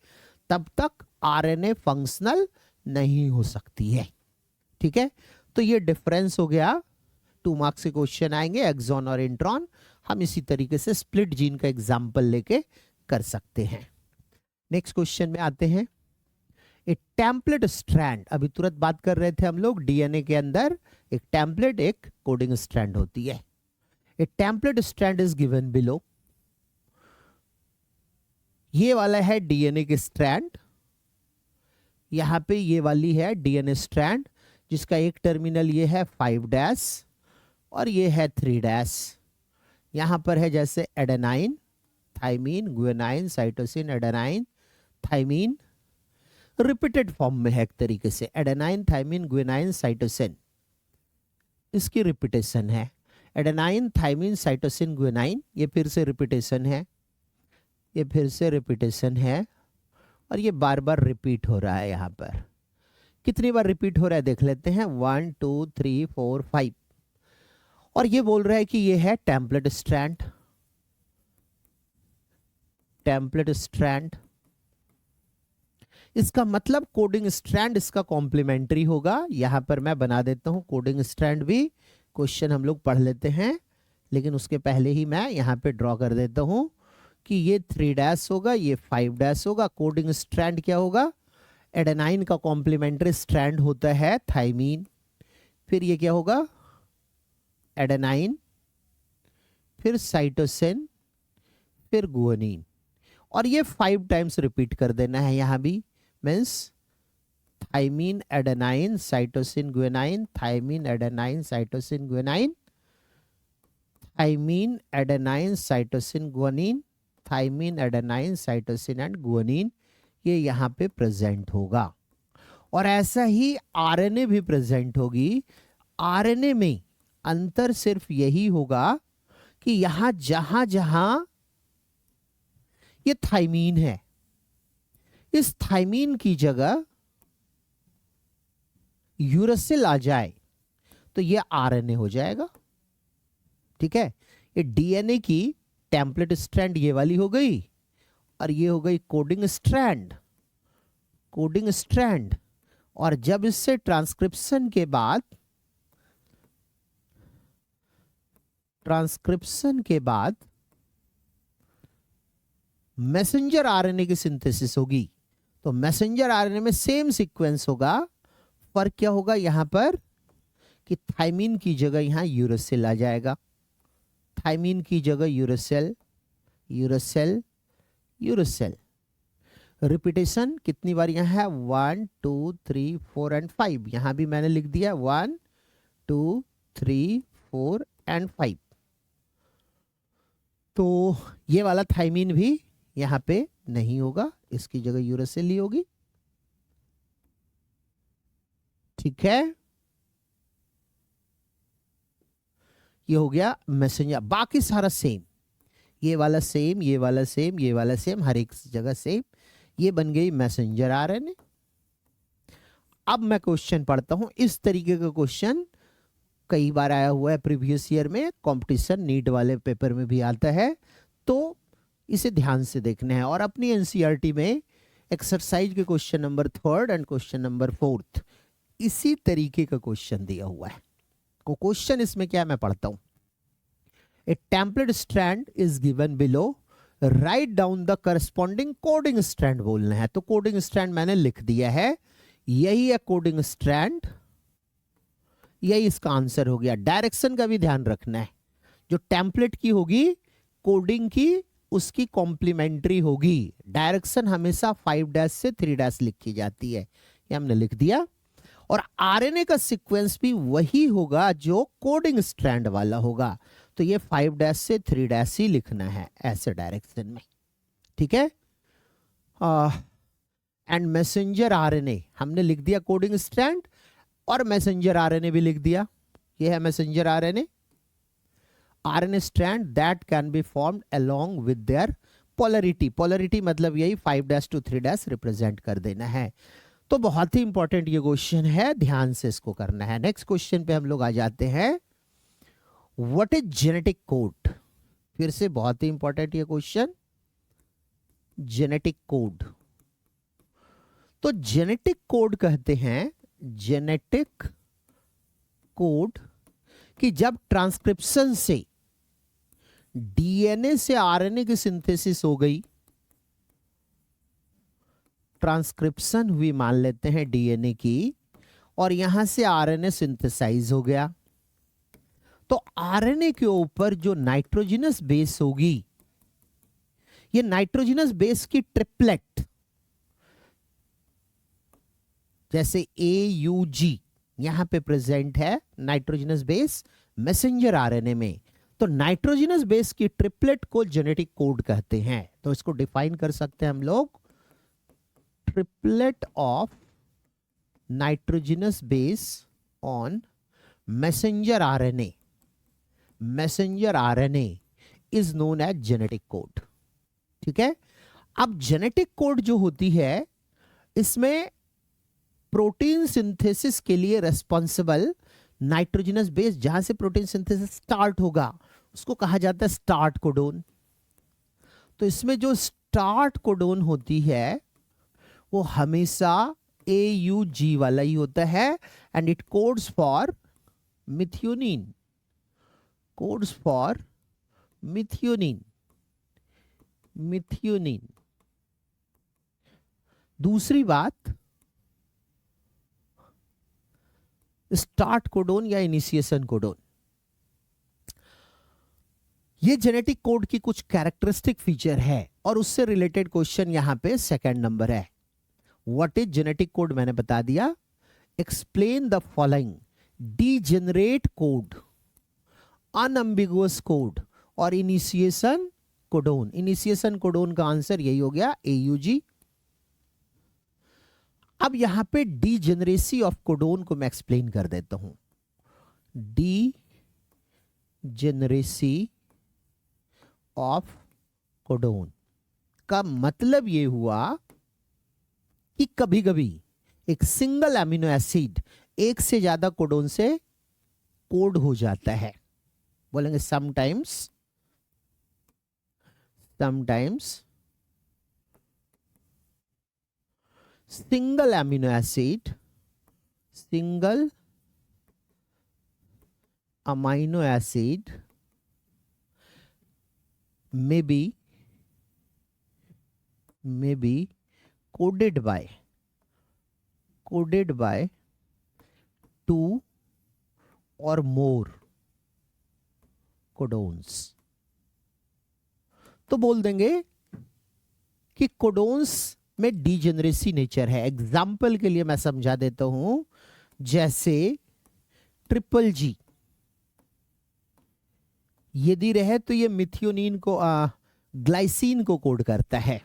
तब तक आरएनए फंक्शनल नहीं हो सकती है। ठीक है, तो ये डिफरेंस हो गया। 2 मार्क्स के क्वेश्चन आएंगे एक्सॉन और इंट्रॉन। हम इसी तरीके से स्प्लिट जीन का एग्जाम्पल लेके कर सकते हैं। नेक्स्ट क्वेश्चन में आते हैं। एक टेम्पलेट स्ट्रैंड, अभी तुरंत बात कर रहे थे हम लोग, डीएनए के अंदर एक टेम्पलेट एक कोडिंग स्ट्रैंड होती है। A template strand is given below. ये वाला है डीएनए के स्ट्रैंड, यहां पे ये वाली है डीएनए स्ट्रैंड जिसका एक टर्मिनल ये है 5' और ये है 3'। यहां पर है जैसे adenine, thymine, guanine, cytosine, adenine, thymine, repeated form में है एक तरीके से, एडेनाइन, थाइमीन, गुआनाइन, साइटोसिन, इसकी रिपीटेशन है। एडेनाइन, थाइमीन, साइटोसिन, गुआनाइन, ये फिर से रिपीटेशन है, ये फिर से रिपीटेशन है, और ये बार बार रिपीट हो रहा है। यहाँ पर कितनी बार रिपीट हो रहा है देख लेते हैं, 1 2 3 4 5। और ये बोल रहा है कि ये है टेम्पलेट स्ट्रैंड, टेम्पलेट स्ट्रैंड। इसका मतलब कोडिंग स्ट्रैंड इसका कॉम्प्लीमेंट्री होगा। यहां पर मैं बना देता हूं कोडिंग स्ट्रैंड भी, क्वेश्चन हम लोग पढ़ लेते हैं, लेकिन उसके पहले ही मैं यहां पे ड्रॉ कर देता हूं कि ये 3' होगा, ये 5' होगा। कोडिंग स्ट्रैंड क्या होगा, एडेनाइन का कॉम्प्लीमेंट्री स्ट्रैंड होता है थाइमीन, फिर ये क्या होगा एडेनाइन, फिर साइटोसिन, फिर गुआनिन, और ये 5 टाइम्स रिपीट कर देना है। यहां भी means thymine, adenine, cytosine, guanine, thymine, adenine, cytosine, guanine, thymine, adenine, cytosine, guanine, thymine, adenine, cytosine and guanine, ये यहाँ पे प्रेजेंट होगा। और ऐसा ही आरएनए भी प्रेजेंट होगी। आरएनए में अंतर सिर्फ यही होगा कि यहां जहां जहां ये थाइमीन है, इस थाइमीन की जगह यूरेसिल आ जाए तो ये आरएनए हो जाएगा। ठीक है, ये डीएनए की टेम्पलेट स्ट्रैंड ये वाली हो गई, और ये हो गई कोडिंग स्ट्रैंड, कोडिंग स्ट्रैंड। और जब इससे ट्रांसक्रिप्शन के बाद मैसेंजर आरएनए की सिंथेसिस होगी, तो मैसेंजर आरएनए में सेम सीक्वेंस होगा। फर्क क्या होगा यहां पर कि थाइमीन की जगह यहां यूरेसिल आ जाएगा, थाइमीन की जगह यूरेसिल, यूरेसिल, यूरेसिल। रिपीटेशन कितनी बार यहां है, 1 2 3 4 एंड 5। यहां भी मैंने लिख दिया 1 2 3 4 एंड 5। तो ये वाला थाइमीन भी यहां पे नहीं होगा, इसकी जगह यूरेसिल ही होगी। ठीक है, ये हो गया मैसेंजर। बाकी सारा सेम, ये वाला सेम, ये वाला सेम, ये वाला सेम, हर एक जगह सेम। ये बन गई मैसेंजर आरएनए। अब मैं क्वेश्चन पढ़ता हूं। इस तरीके का क्वेश्चन कई बार आया हुआ है प्रीवियस ईयर में, कंपटीशन नीट वाले पेपर में भी आता है, तो इसे ध्यान से देखना है। और अपनी एनसीईआरटी में एक्सरसाइज के question number 3 and question number 4 इसी तरीके का क्वेश्चन दिया हुआ है। को क्वेश्चन इसमें क्या है मैं पढ़ता हूं। A template strand is given below, right down the corresponding coding strand बोलना है। तो कोडिंग स्ट्रैंड मैंने लिख दिया है, यही है कोडिंग स्ट्रैंड, यही इसका आंसर हो गया। डायरेक्शन का भी ध्यान रखना है, जो टेम्पलेट की होगी कोडिंग की उसकी कॉम्प्लीमेंट्री होगी। डायरेक्शन हमेशा 5' से 3' लिखी जाती है, ये हमने लिख दिया। और आरएनए का सीक्वेंस भी वही होगा जो कोडिंग स्ट्रैंड वाला होगा, तो ये 5' से 3' ही लिखना है ऐसे डायरेक्शन में। ठीक है, एंड मैसेंजर आरएनए हमने लिख दिया कोडिंग स्ट्रैंड, और मैसेंजर आरएनए भी लिख दिया। ये है messenger RNA, RNA strand that can be formed along with there polarity. Polarity मतलब यही 5' to 3' रिप्रेजेंट कर देना है। तो बहुत ही इंपॉर्टेंट ये क्वेश्चन है, ध्यान से इसको करना है। नेक्स्ट क्वेश्चन पे हम लोग आ जाते हैं, व्हाट इज जेनेटिक कोड। फिर से बहुत ही इंपॉर्टेंट ये क्वेश्चन, जेनेटिक कोड। तो जेनेटिक कोड कहते हैं, जेनेटिक कोड, कि जब ट्रांसक्रिप्शन से डीएनए से आरएनए की सिंथेसिस हो गई, ट्रांसक्रिप्शन हुई मान लेते हैं डीएनए की, और यहां से आरएनए सिंथेसाइज हो गया, तो आरएनए के ऊपर जो नाइट्रोजनस बेस होगी ये नाइट्रोजनस बेस की ट्रिपलेट, जैसे AUG यहां पे प्रेजेंट है नाइट्रोजनस बेस मैसेंजर आरएनए में, तो नाइट्रोजनस बेस की ट्रिपलेट को जेनेटिक कोड कहते हैं। तो इसको डिफाइन कर सकते हैं हम लोग, triplet of nitrogenous base on messenger RNA, messenger RNA is known as genetic code. ठीक है, अब जेनेटिक कोड जो होती है इसमें प्रोटीन सिंथेसिस के लिए रेस्पॉन्सिबल नाइट्रोजनस बेस, जहां से प्रोटीन सिंथेसिस स्टार्ट होगा उसको कहा जाता है स्टार्ट कोडोन। तो इसमें जो स्टार्ट कोडोन होती है वो हमेशा AUG वाला ही होता है, and it codes for methionine, codes for methionine, methionine. दूसरी बात, स्टार्ट कोडोन या इनिशिएशन कोडोन, ये जेनेटिक कोड की कुछ कैरेक्टरिस्टिक फीचर है और उससे रिलेटेड क्वेश्चन यहां पे सेकंड नंबर है। व्हाट इज जेनेटिक कोड मैंने बता दिया। Explain the following degenerate code, unambiguous code और इनिशिएशन कोडोन। इनिशिएशन कोडोन का आंसर यही हो गया AUG। अब यहां पे डीजेनरेसी ऑफ कोडोन को मैं एक्सप्लेन कर देता हूं। डीजेनरेसी ऑफ कोडोन का मतलब यह हुआ कि कभी कभी एक सिंगल अमीनो एसिड एक से ज्यादा कोडोन से कोड हो जाता है। बोलेंगे sometimes, sometimes single amino acid, single amino acid may be coded by two or more codons. तो बोल देंगे कि कोडोन्स में डीजेनरेसी नेचर है। एग्जाम्पल के लिए मैं समझा देता हूं, जैसे GGG यदि रहे तो ये मिथियोनिन को ग्लाइसिन को कोड करता है।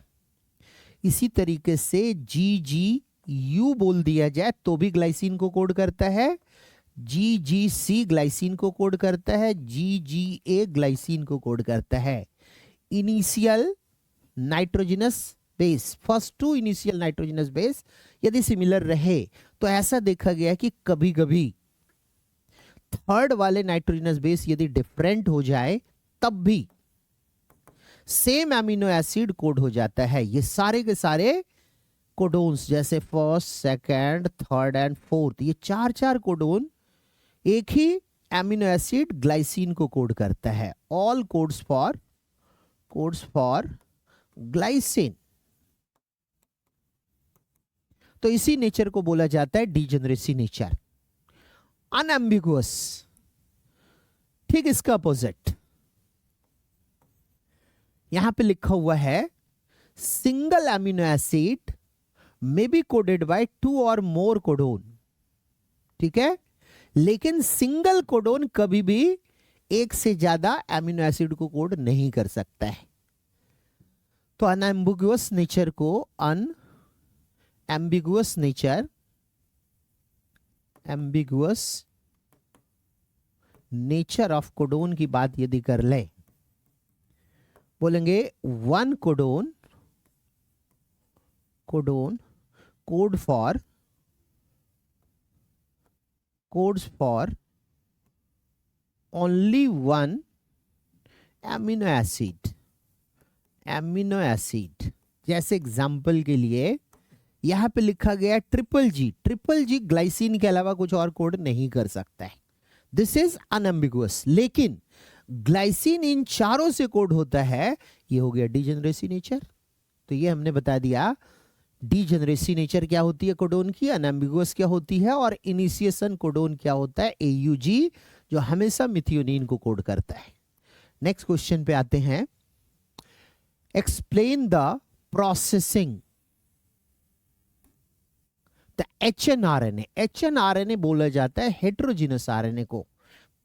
इसी तरीके से GGU बोल दिया जाए तो भी ग्लाइसिन को कोड करता है, GGC ग्लाइसिन को कोड करता है, GGA ग्लाइसिन को कोड करता है। Initial nitrogenous base, first two initial nitrogenous base यदि सिमिलर रहे तो ऐसा देखा गया कि कभी कभी थर्ड वाले नाइट्रोजनस बेस यदि डिफरेंट हो जाए तब भी सेम एमिनो एसिड कोड हो जाता है। ये सारे के सारे कोडोन्स जैसे first, second, third and fourth, ये चार चार कोडोन एक ही एमिनो एसिड ग्लाइसिन को कोड करता है। All codes for glycine. तो इसी नेचर को बोला जाता है डीजेनरेसी नेचर। अनएम्बिगुअस, ठीक इसका अपोजिट यहां पे लिखा हुआ है, single amino acid may be coded by two और मोर कोडोन। ठीक है, लेकिन सिंगल कोडोन कभी भी एक से ज्यादा एमिनो एसिड को कोड नहीं कर सकता है। तो अनएम्बिगुअस नेचर को एम्बिगुअस नेचर ऑफ कोडोन की बात यदि कर ले, बोलेंगे one codon code codes for only one amino acid. जैसे एग्जाम्पल के लिए यहां पे लिखा गया GGG ग्लाइसिन के अलावा कुछ और कोड नहीं कर सकता है। This is unambiguous. लेकिन ग्लाइसिन इन चारों से कोड होता है, ये हो गया डीजेनरेसी नेचर। तो ये हमने बता दिया डीजेनरेसी नेचर क्या होती है कोडोन की, अनएम्बिगुअस क्या होती है, और इनिशिएशन कोडोन क्या होता है, AUG, जो हमेशा मिथियोनिन को कोड करता है। नेक्स्ट क्वेश्चन पे आते हैं। Explain the processing the HNRNA। HNRNA बोला जाता है हेट्रोजीनस आरएनए को।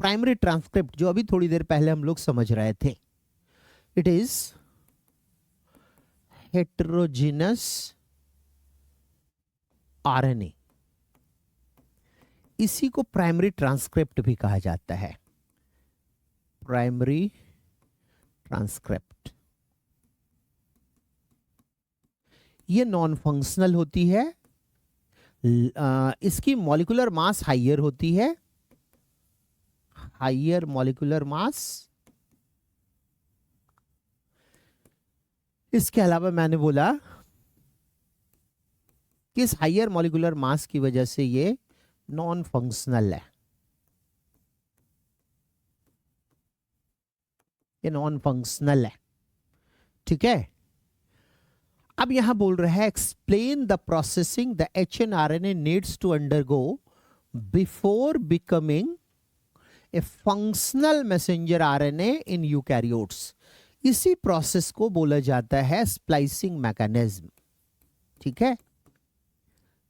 प्राइमरी ट्रांसक्रिप्ट जो अभी थोड़ी देर पहले हम लोग समझ रहे थे, इट इज हेट्रोजीनस आरएनए। इसी को प्राइमरी ट्रांसक्रिप्ट भी कहा जाता है, प्राइमरी ट्रांसक्रिप्ट। ये नॉन फंक्शनल होती है, इसकी मॉलिक्यूलर मास हाइयर होती है, हाइयर मॉलिक्यूलर मास। इसके अलावा मैंने बोला कि इस हाइयर मॉलिक्यूलर मास की वजह से ये नॉन फंक्शनल है, ये नॉन फंक्शनल है। ठीक है, अब यहां बोल रहा है explain the processing the HNRNA needs to undergo before becoming a functional messenger RNA in eukaryotes. इसी प्रोसेस को बोला जाता है स्प्लाइसिंग मैकेनिज्म। ठीक है,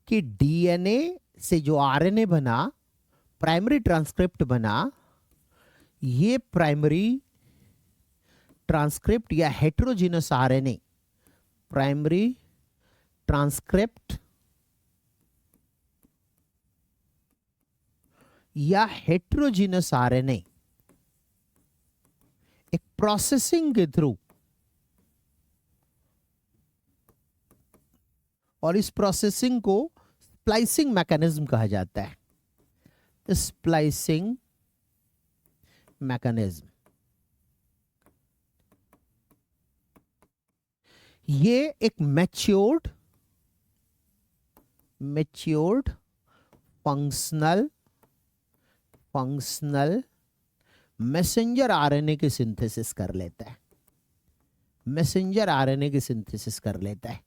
कि DNA से जो RNA बना, प्राइमरी ट्रांसक्रिप्ट बना, ये प्राइमरी ट्रांसक्रिप्ट या हेट्रोजीनस RNA, प्राइमरी ट्रांसक्रिप्ट या हेट्रोजीनस RNA एक प्रोसेसिंग के थ्रू, और इस प्रोसेसिंग को स्प्लाइसिंग मैकेनिज्म कहा जाता है, स्प्लाइसिंग मैकेनिज्म। ये एक मैच्योर्ड फंक्शनल मैसेंजर आरएनए की सिंथेसिस कर लेता है, मैसेंजर आरएनए की सिंथेसिस कर लेता है।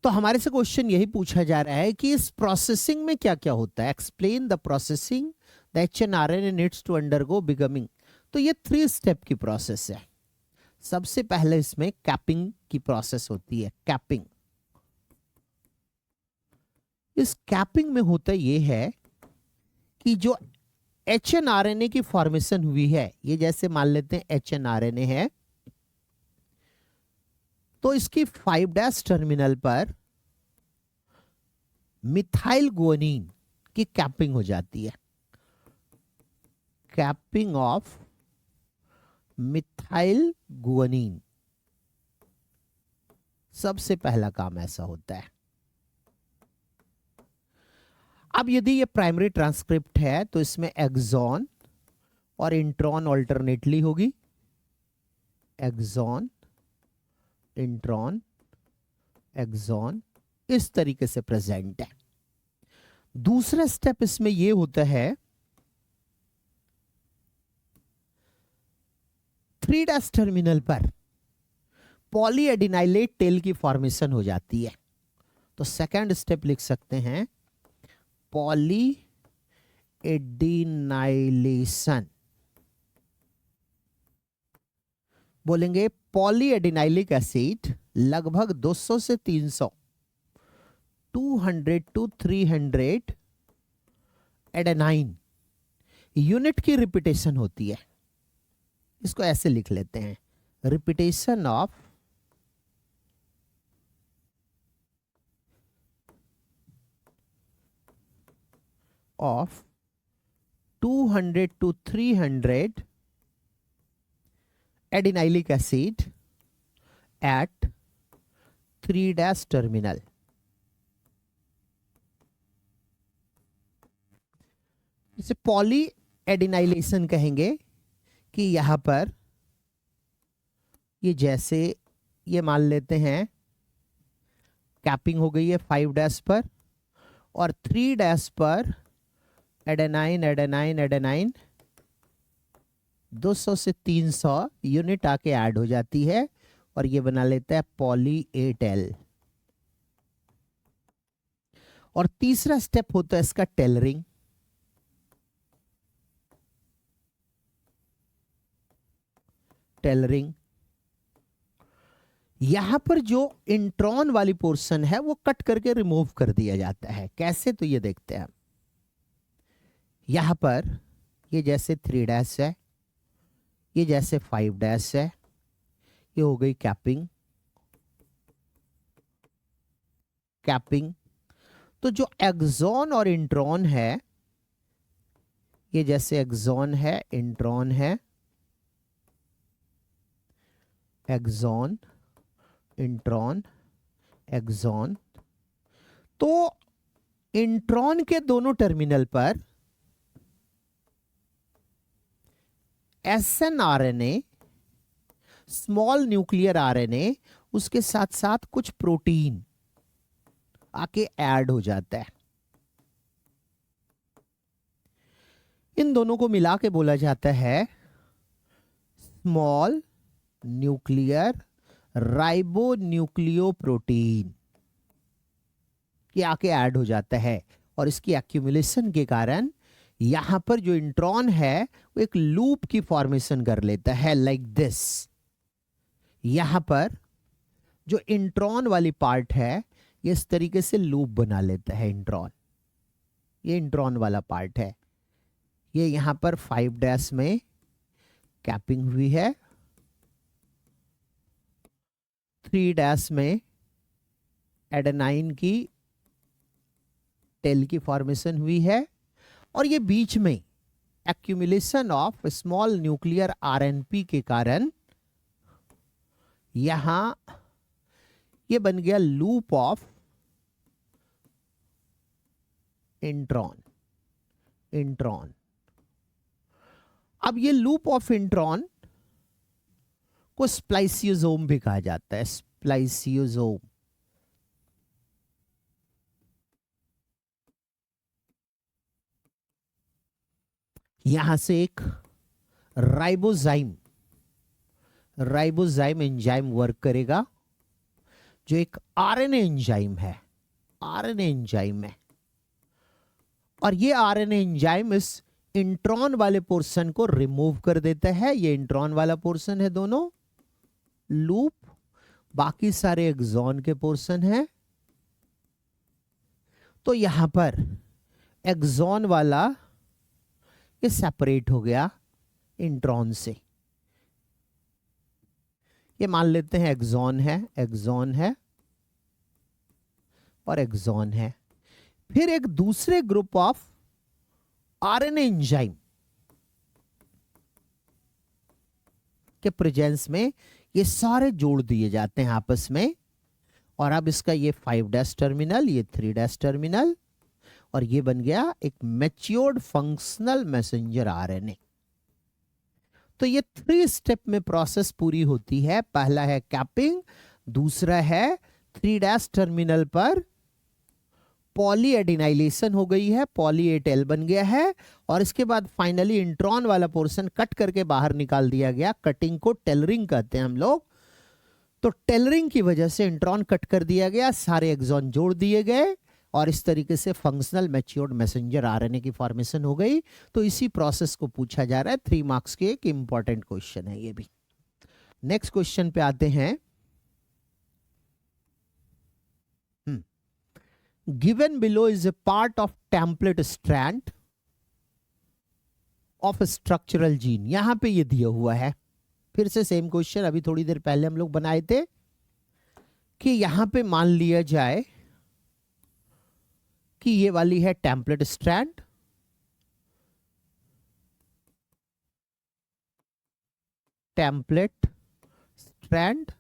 तो हमारे से क्वेश्चन यही पूछा जा रहा है कि इस प्रोसेसिंग में क्या क्या होता है। Explain the processing the HNRNA needs to undergo becoming. तो ये 3 स्टेप की प्रोसेस है। सबसे पहले इसमें कैपिंग की प्रोसेस होती है, कैपिंग। इस कैपिंग में होता ये है कि जो HNRNA की फॉर्मेशन हुई है, ये जैसे मान लेते हैं HNRNA है, तो इसकी 5' टर्मिनल पर मिथाइल गुआनिन की कैपिंग हो जाती है, कैपिंग ऑफ मिथाइल गुआनिन। सबसे पहला काम ऐसा होता है। अब यदि ये प्राइमरी ट्रांसक्रिप्ट है तो इसमें एक्सॉन और इंट्रॉन ऑल्टरनेटली होगी, एक्सॉन इंट्रॉन एक्सॉन इस तरीके से प्रेजेंट है। दूसरा स्टेप इसमें यह होता है 3' टर्मिनल पर पॉलीएडिनाइलेट टेल की फॉर्मेशन हो जाती है। तो सेकंड स्टेप लिख सकते हैं पॉलीएडिनाइलेशन। बोलेंगे पॉलीएडिनाइलिक एसिड लगभग 200 से 300, 200 to 300 एडेनाइन यूनिट की रिपीटेशन होती है। इसको ऐसे लिख लेते हैं, repetition of 200 to 300 adenylic acid at 3' terminal. इसे पॉली एडिनाइलेशन कहेंगे कि यहां पर ये जैसे ये मान लेते हैं कैपिंग हो गई है 5' पर, और 3' पर एडेनाइन एडेनाइन एडेनाइन 200 से 300 यूनिट आके ऐड हो जाती है और ये बना लेता है पॉली 8L। और तीसरा स्टेप होता है इसका टेलरिंग। टेलरिंग यहां पर जो इंट्रॉन वाली पोर्शन है वो कट करके रिमूव कर दिया जाता है। कैसे, तो ये देखते हैं। यहां पर ये जैसे 3' है, ये जैसे 5' है, ये हो गई कैपिंग। कैपिंग तो जो एक्सॉन और इंट्रॉन है, ये जैसे एक्सॉन है, इंट्रॉन है, एक्सॉन, इंट्रॉन, एक्सॉन। तो इंट्रॉन के दोनों टर्मिनल पर SNRNA, स्मॉल न्यूक्लियर RNA, उसके साथ साथ कुछ प्रोटीन आके ऐड हो जाता है। इन दोनों को मिला के बोला जाता है स्मॉल न्यूक्लियर राइबोन्यूक्लियोप्रोटीन। ये आके ऐड हो जाता है और इसकी एक्यूमुलेशन के कारण यहां पर जो इंट्रॉन है वो एक लूप की फॉर्मेशन कर लेता है, लाइक दिस। यहां पर जो इंट्रॉन वाली पार्ट है ये इस तरीके से लूप बना लेता है इंट्रॉन। ये इंट्रॉन वाला पार्ट है। ये यहां पर 5' में कैपिंग हुई है, 3' में एडेनाइन की टेल की फॉर्मेशन हुई है, और ये बीच में accumulation of small nuclear RNP के कारण यहां ये बन गया लूप ऑफ इंट्रॉन। इंट्रॉन, अब ये लूप ऑफ इंट्रॉन को स्प्लाइसियोसोम भी कहा जाता है। स्प्लाइसियोसोम। यहां से एक राइबोजाइम, राइबोजाइम एंजाइम वर्क करेगा, जो एक आरएनए एंजाइम है। आरएनए एंजाइम है, और ये आरएनए एंजाइम इस इंट्रॉन वाले पोर्शन को रिमूव कर देता है। ये इंट्रॉन वाला पोर्शन है दोनों लूप, बाकी सारे एक्सॉन के पोर्शन है। तो यहां पर एक्सॉन वाला ये सेपरेट हो गया इंट्रॉन से। ये मान लेते हैं एक्सॉन है, एक्सॉन है और एक्सॉन है। फिर एक दूसरे ग्रुप ऑफ आरएनए एंजाइम के प्रेजेंस में ये सारे जोड़ दिए जाते हैं आपस में, और अब इसका ये 5' टर्मिनल, ये 3' टर्मिनल, और ये बन गया एक मैच्योर्ड फंक्शनल मैसेंजर आरएनए। तो ये 3 स्टेप में प्रोसेस पूरी होती है। पहला है कैपिंग, दूसरा है 3' टर्मिनल पर पॉली एडिनाइलेशन हो गई है, पॉली ए टेल बन गया है, और इसके बाद फाइनली इंट्रॉन वाला पोर्शन कट करके बाहर निकाल दिया गया। कटिंग को टेलरिंग कहते हैं हम लोग। तो टेलरिंग की वजह से इंट्रॉन कट कर दिया गया, सारे एक्सॉन जोड़ दिए गए, और इस तरीके से फंक्शनल मैच्योर्ड मैसेंजर आरएनए की फॉर्मेशन हो गई। तो इसी प्रोसेस को पूछा जा रहा है। 3 मार्क्स के एक इंपॉर्टेंट क्वेश्चन है ये भी। नेक्स्ट क्वेश्चन पे आते हैं। Given below is a part of template strand of structural gene. यहां पे ये दिया हुआ है। फिर से सेम क्वेश्चन अभी थोड़ी देर पहले हम लोग बनाए थे कि यहां पे मान लिया जाए कि ये वाली है टेम्पलेट स्ट्रैंड, टेम्पलेट स्ट्रैंड,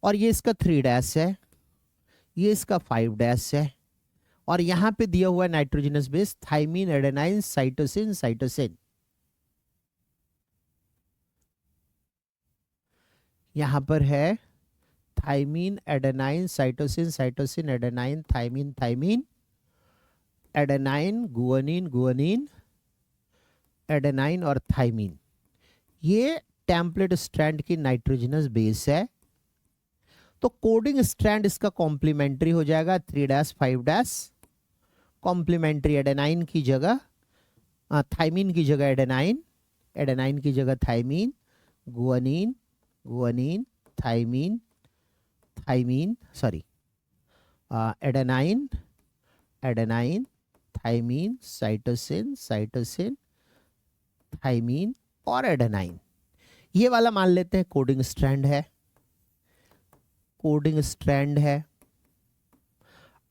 और ये इसका 3' है, ये इसका 5' है, और यहां पे दिया हुआ है nitrogenous base thymine adenine cytosine cytosine. यहां पर है thymine adenine cytosine cytosine adenine thymine thymine adenine guanine guanine adenine और थाइमीन। ये टेम्पलेट स्ट्रैंड की नाइट्रोजनस बेस है। तो कोडिंग स्ट्रैंड इसका कॉम्प्लीमेंट्री हो जाएगा 3' 5'। कॉम्प्लीमेंट्री एडेनाइन की जगह थाइमीन की जगह एडेनाइन, एडेनाइन की जगह thymine, guanine, guanine, thymine, thymine, sorry, adenine, adenine, thymine, cytosine, cytosine, thymine और एडेनाइन। ये वाला मान लेते हैं कोडिंग स्ट्रैंड है, कोडिंग स्ट्रैंड है।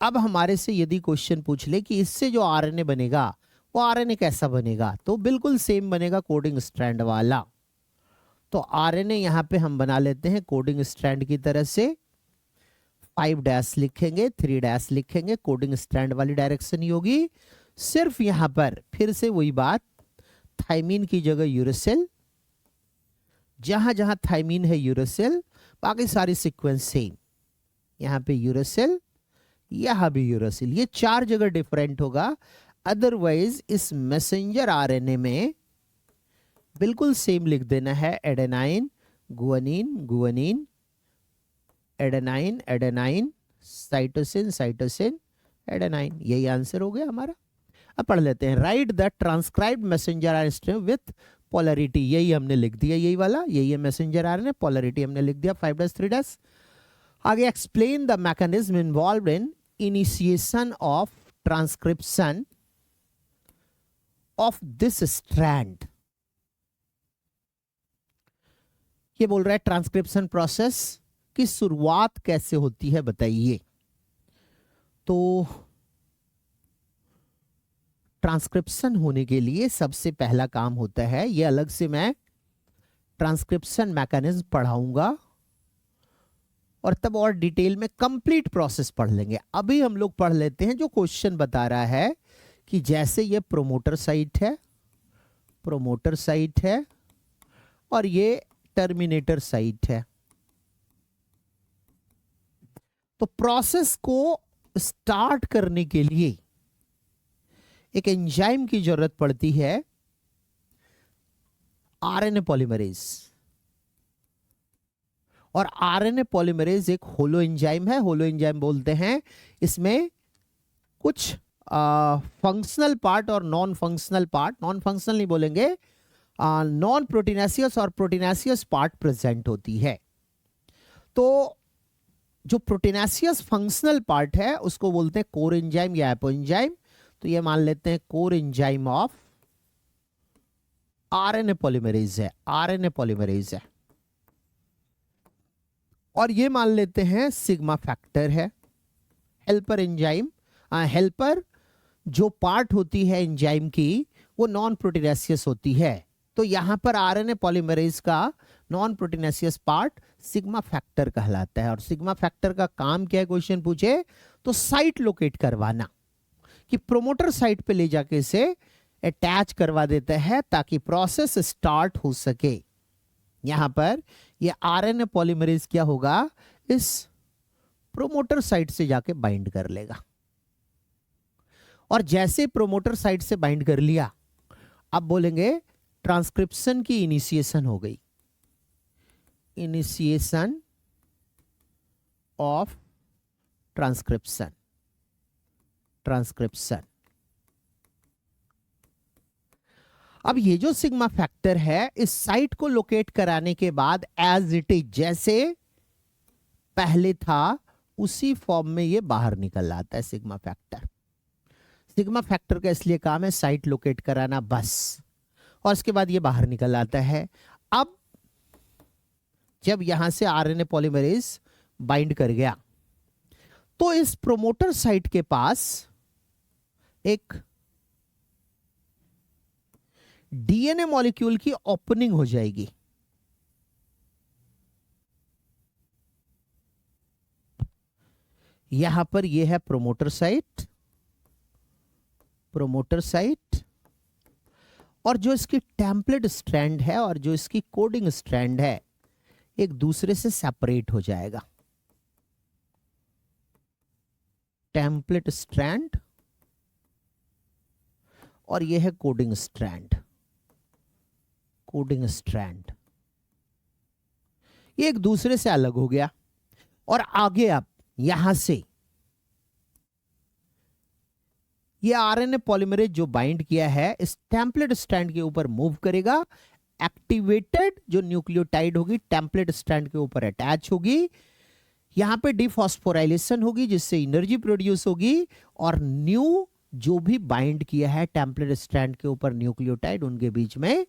अब हमारे से यदि क्वेश्चन पूछ ले कि इससे जो आरएनए बनेगा वो आरएनए कैसा बनेगा, तो बिल्कुल सेम बनेगा कोडिंग स्ट्रैंड वाला। तो आरएनए यहां पे हम बना लेते हैं कोडिंग स्ट्रैंड की तरह से, 5 डैश लिखेंगे, 3 डैश लिखेंगे, कोडिंग स्ट्रैंड वाली डायरेक्शन ही होगी। सिर्फ यहां पर फिर से वही बात, थाइमीन की जगह यूरेसिल, जहां जहां थाइमीन है यूरेसिल, बाकी सारी सीक्वेंस सेम। यहां पे यूरेसिल, यहां भी यूरेसिल, ये 4 जगह डिफरेंट होगा। अदरवाइज इस मैसेंजर आरएनए में बिल्कुल सेम लिख देना है, adenine, guanine, guanine, adenine, adenine, cytosine, cytosine, adenine. यही आंसर हो गया हमारा। अब पढ़ लेते हैं, right the transcribed messenger RNA with polarity. यही हमने लिख दिया, यही वाला, यही है मैसेंजर आरएनए, पोलैरिटी हमने लिख दिया 5 3 डैश। आगे explain the mechanism involved in initiation of transcription of this strand. ये बोल रहा है ट्रांसक्रिप्शन प्रोसेस की शुरुआत कैसे होती है बताइए। तो ट्रांसक्रिप्शन होने के लिए सबसे पहला काम होता है, ये अलग से मैं ट्रांसक्रिप्शन मैकेनिज्म पढ़ाऊंगा और तब और डिटेल में कंप्लीट प्रोसेस पढ़ लेंगे। अभी हम लोग पढ़ लेते हैं जो क्वेश्चन बता रहा है कि जैसे ये प्रोमोटर साइट है, प्रोमोटर साइट है और ये टर्मिनेटर साइट है। तो प्रोसेस को स्टार्ट करने के लिए एक एंजाइम की जरूरत पड़ती है, आरएनए पॉलीमरेज। और आरएनए पॉलीमरेज एक होलो एंजाइम है, होलो एंजाइम बोलते हैं। इसमें कुछ फंक्शनल पार्ट और non functional part, non functional नहीं बोलेंगे, नॉन प्रोटीनेशियस और प्रोटीनेशियस पार्ट प्रेजेंट होती है। तो जो प्रोटीनेशियस फंक्शनल पार्ट है उसको बोलते हैं कोर एंजाइम या एपो एंजाइम। तो ये मान लेते हैं core enzyme of RNA polymerase है, आरएनए पॉलीमरेज है। और ये मान लेते हैं सिग्मा फैक्टर है, हेल्पर एंजाइम। हेल्पर जो पार्ट होती है एंजाइम की वो नॉन प्रोटीनेशियस होती है। तो यहां पर आरएनए पॉलीमरेज का non proteinaceous part sigma factor कहलाता है। और सिग्मा फैक्टर का काम क्या है, क्वेश्चन पूछे तो साइट लोकेट करवाना, कि प्रोमोटर साइट पे ले जाके इसे अटैच करवा देता है ताकि प्रोसेस स्टार्ट हो सके। यहां पर ये आरएनए पॉलीमरेज क्या होगा, इस प्रोमोटर साइट से जाके बाइंड कर लेगा। और जैसे प्रोमोटर साइट से बाइंड कर लिया, अब बोलेंगे ट्रांसक्रिप्शन की इनिशिएशन हो गई, इनिशिएशन ऑफ ट्रांसक्रिप्शन, ट्रांसक्रिप्शन। अब ये जो सिग्मा फैक्टर है इस साइट को लोकेट कराने के बाद एज इट इज, जैसे पहले था उसी फॉर्म में ये बाहर निकल आता है सिग्मा फैक्टर। सिग्मा फैक्टर का इसलिए काम है साइट लोकेट कराना बस, और इसके बाद ये बाहर निकल आता है। अब जब यहां से आरएनए पॉलीमरेज बाइंड कर गया तो इस प्रोमोटर साइट के पास एक डीएनए मॉलिक्यूल की ओपनिंग हो जाएगी। यहां पर यह है प्रोमोटर साइट, प्रोमोटर साइट, और जो इसकी टेम्पलेट स्ट्रैंड है और जो इसकी कोडिंग स्ट्रैंड है एक दूसरे से सेपरेट हो जाएगा। टेम्पलेट स्ट्रैंड और यह है कोडिंग स्ट्रैंड, कोडिंग स्ट्रैंड, ये एक दूसरे से अलग हो गया। और आगे अब यहां से ये आरएनए पॉलीमरेज जो बाइंड किया है इस टेम्पलेट स्ट्रैंड के ऊपर मूव करेगा, एक्टिवेटेड जो न्यूक्लियोटाइड होगी टेम्पलेट स्ट्रैंड के ऊपर अटैच होगी, यहां पे डिफॉस्फोराइलेशन होगी जिससे एनर्जी प्रोड्यूस होगी, और न्यू जो भी बाइंड किया है टेम्पलेट स्ट्रैंड के ऊपर न्यूक्लियोटाइड, उनके बीच में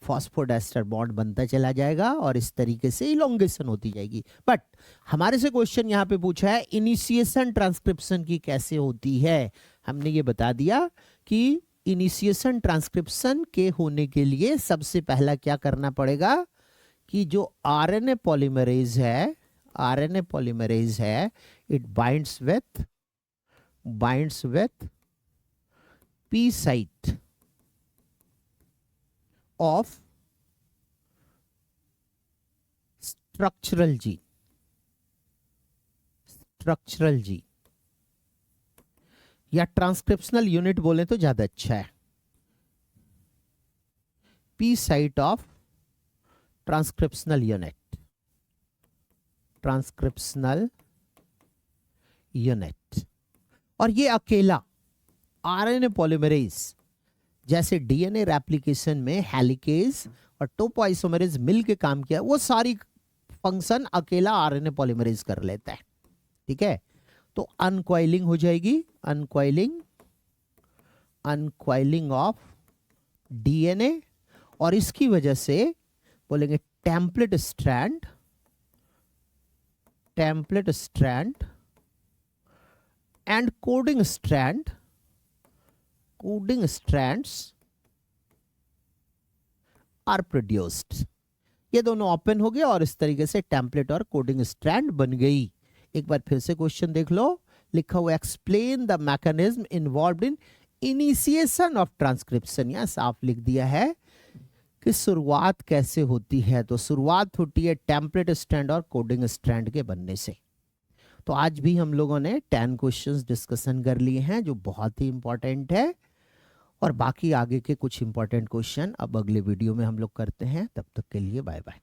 फॉस्फोडाइस्टर बॉन्ड बनता चला जाएगा और इस तरीके से इलोंगेशन होती जाएगी। बट हमारे से क्वेश्चन यहाँ पे पूछा है इनिशिएशन ट्रांसक्रिप्शन की कैसे होती है। हमने ये बता दिया कि इनिशिएशन ट्रांसक्रिप्शन के होने के लिए सबसे पहला क्या करना पड़ेगा कि जो आरएनए पॉलीमरेज है it binds with P site of structural gene या ट्रांसक्रिप्शनल यूनिट बोले तो ज्यादा अच्छा है। P site of transcriptional unit, और ये अकेला आरएनए पॉलीमरेज जैसे डीएनए रेप्लिकेशन में हेलिकेज और टोपोआइसोमरेज मिल के काम किया, वो सारी फंक्शन अकेला आरएनए पॉलीमरेज कर लेता है। ठीक है, तो अनकॉइलिंग हो जाएगी, अनकॉइलिंग ऑफ डीएनए, और इसकी वजह से बोलेंगे template strand and coding strands are produced। ये दोनों ओपन हो गए और इस तरीके से टेम्पलेट और कोडिंग स्ट्रैंड बन गई। एक बार फिर से क्वेश्चन देख लो, लिखा हुआ explain the mechanism involved in initiation of transcription. यहां साफ लिख दिया है कि शुरुआत कैसे होती है, तो शुरुआत होती है टेम्पलेट स्ट्रैंड और कोडिंग स्ट्रैंड के बनने से। तो आज भी हम लोगों ने 10 क्वेश्चंस डिस्कशन कर लिए हैं जो बहुत ही इंपॉर्टेंट है, और बाकी आगे के कुछ इंपॉर्टेंट क्वेश्चन अब अगले वीडियो में हम लोग करते हैं। तब तक के लिए बाय बाय।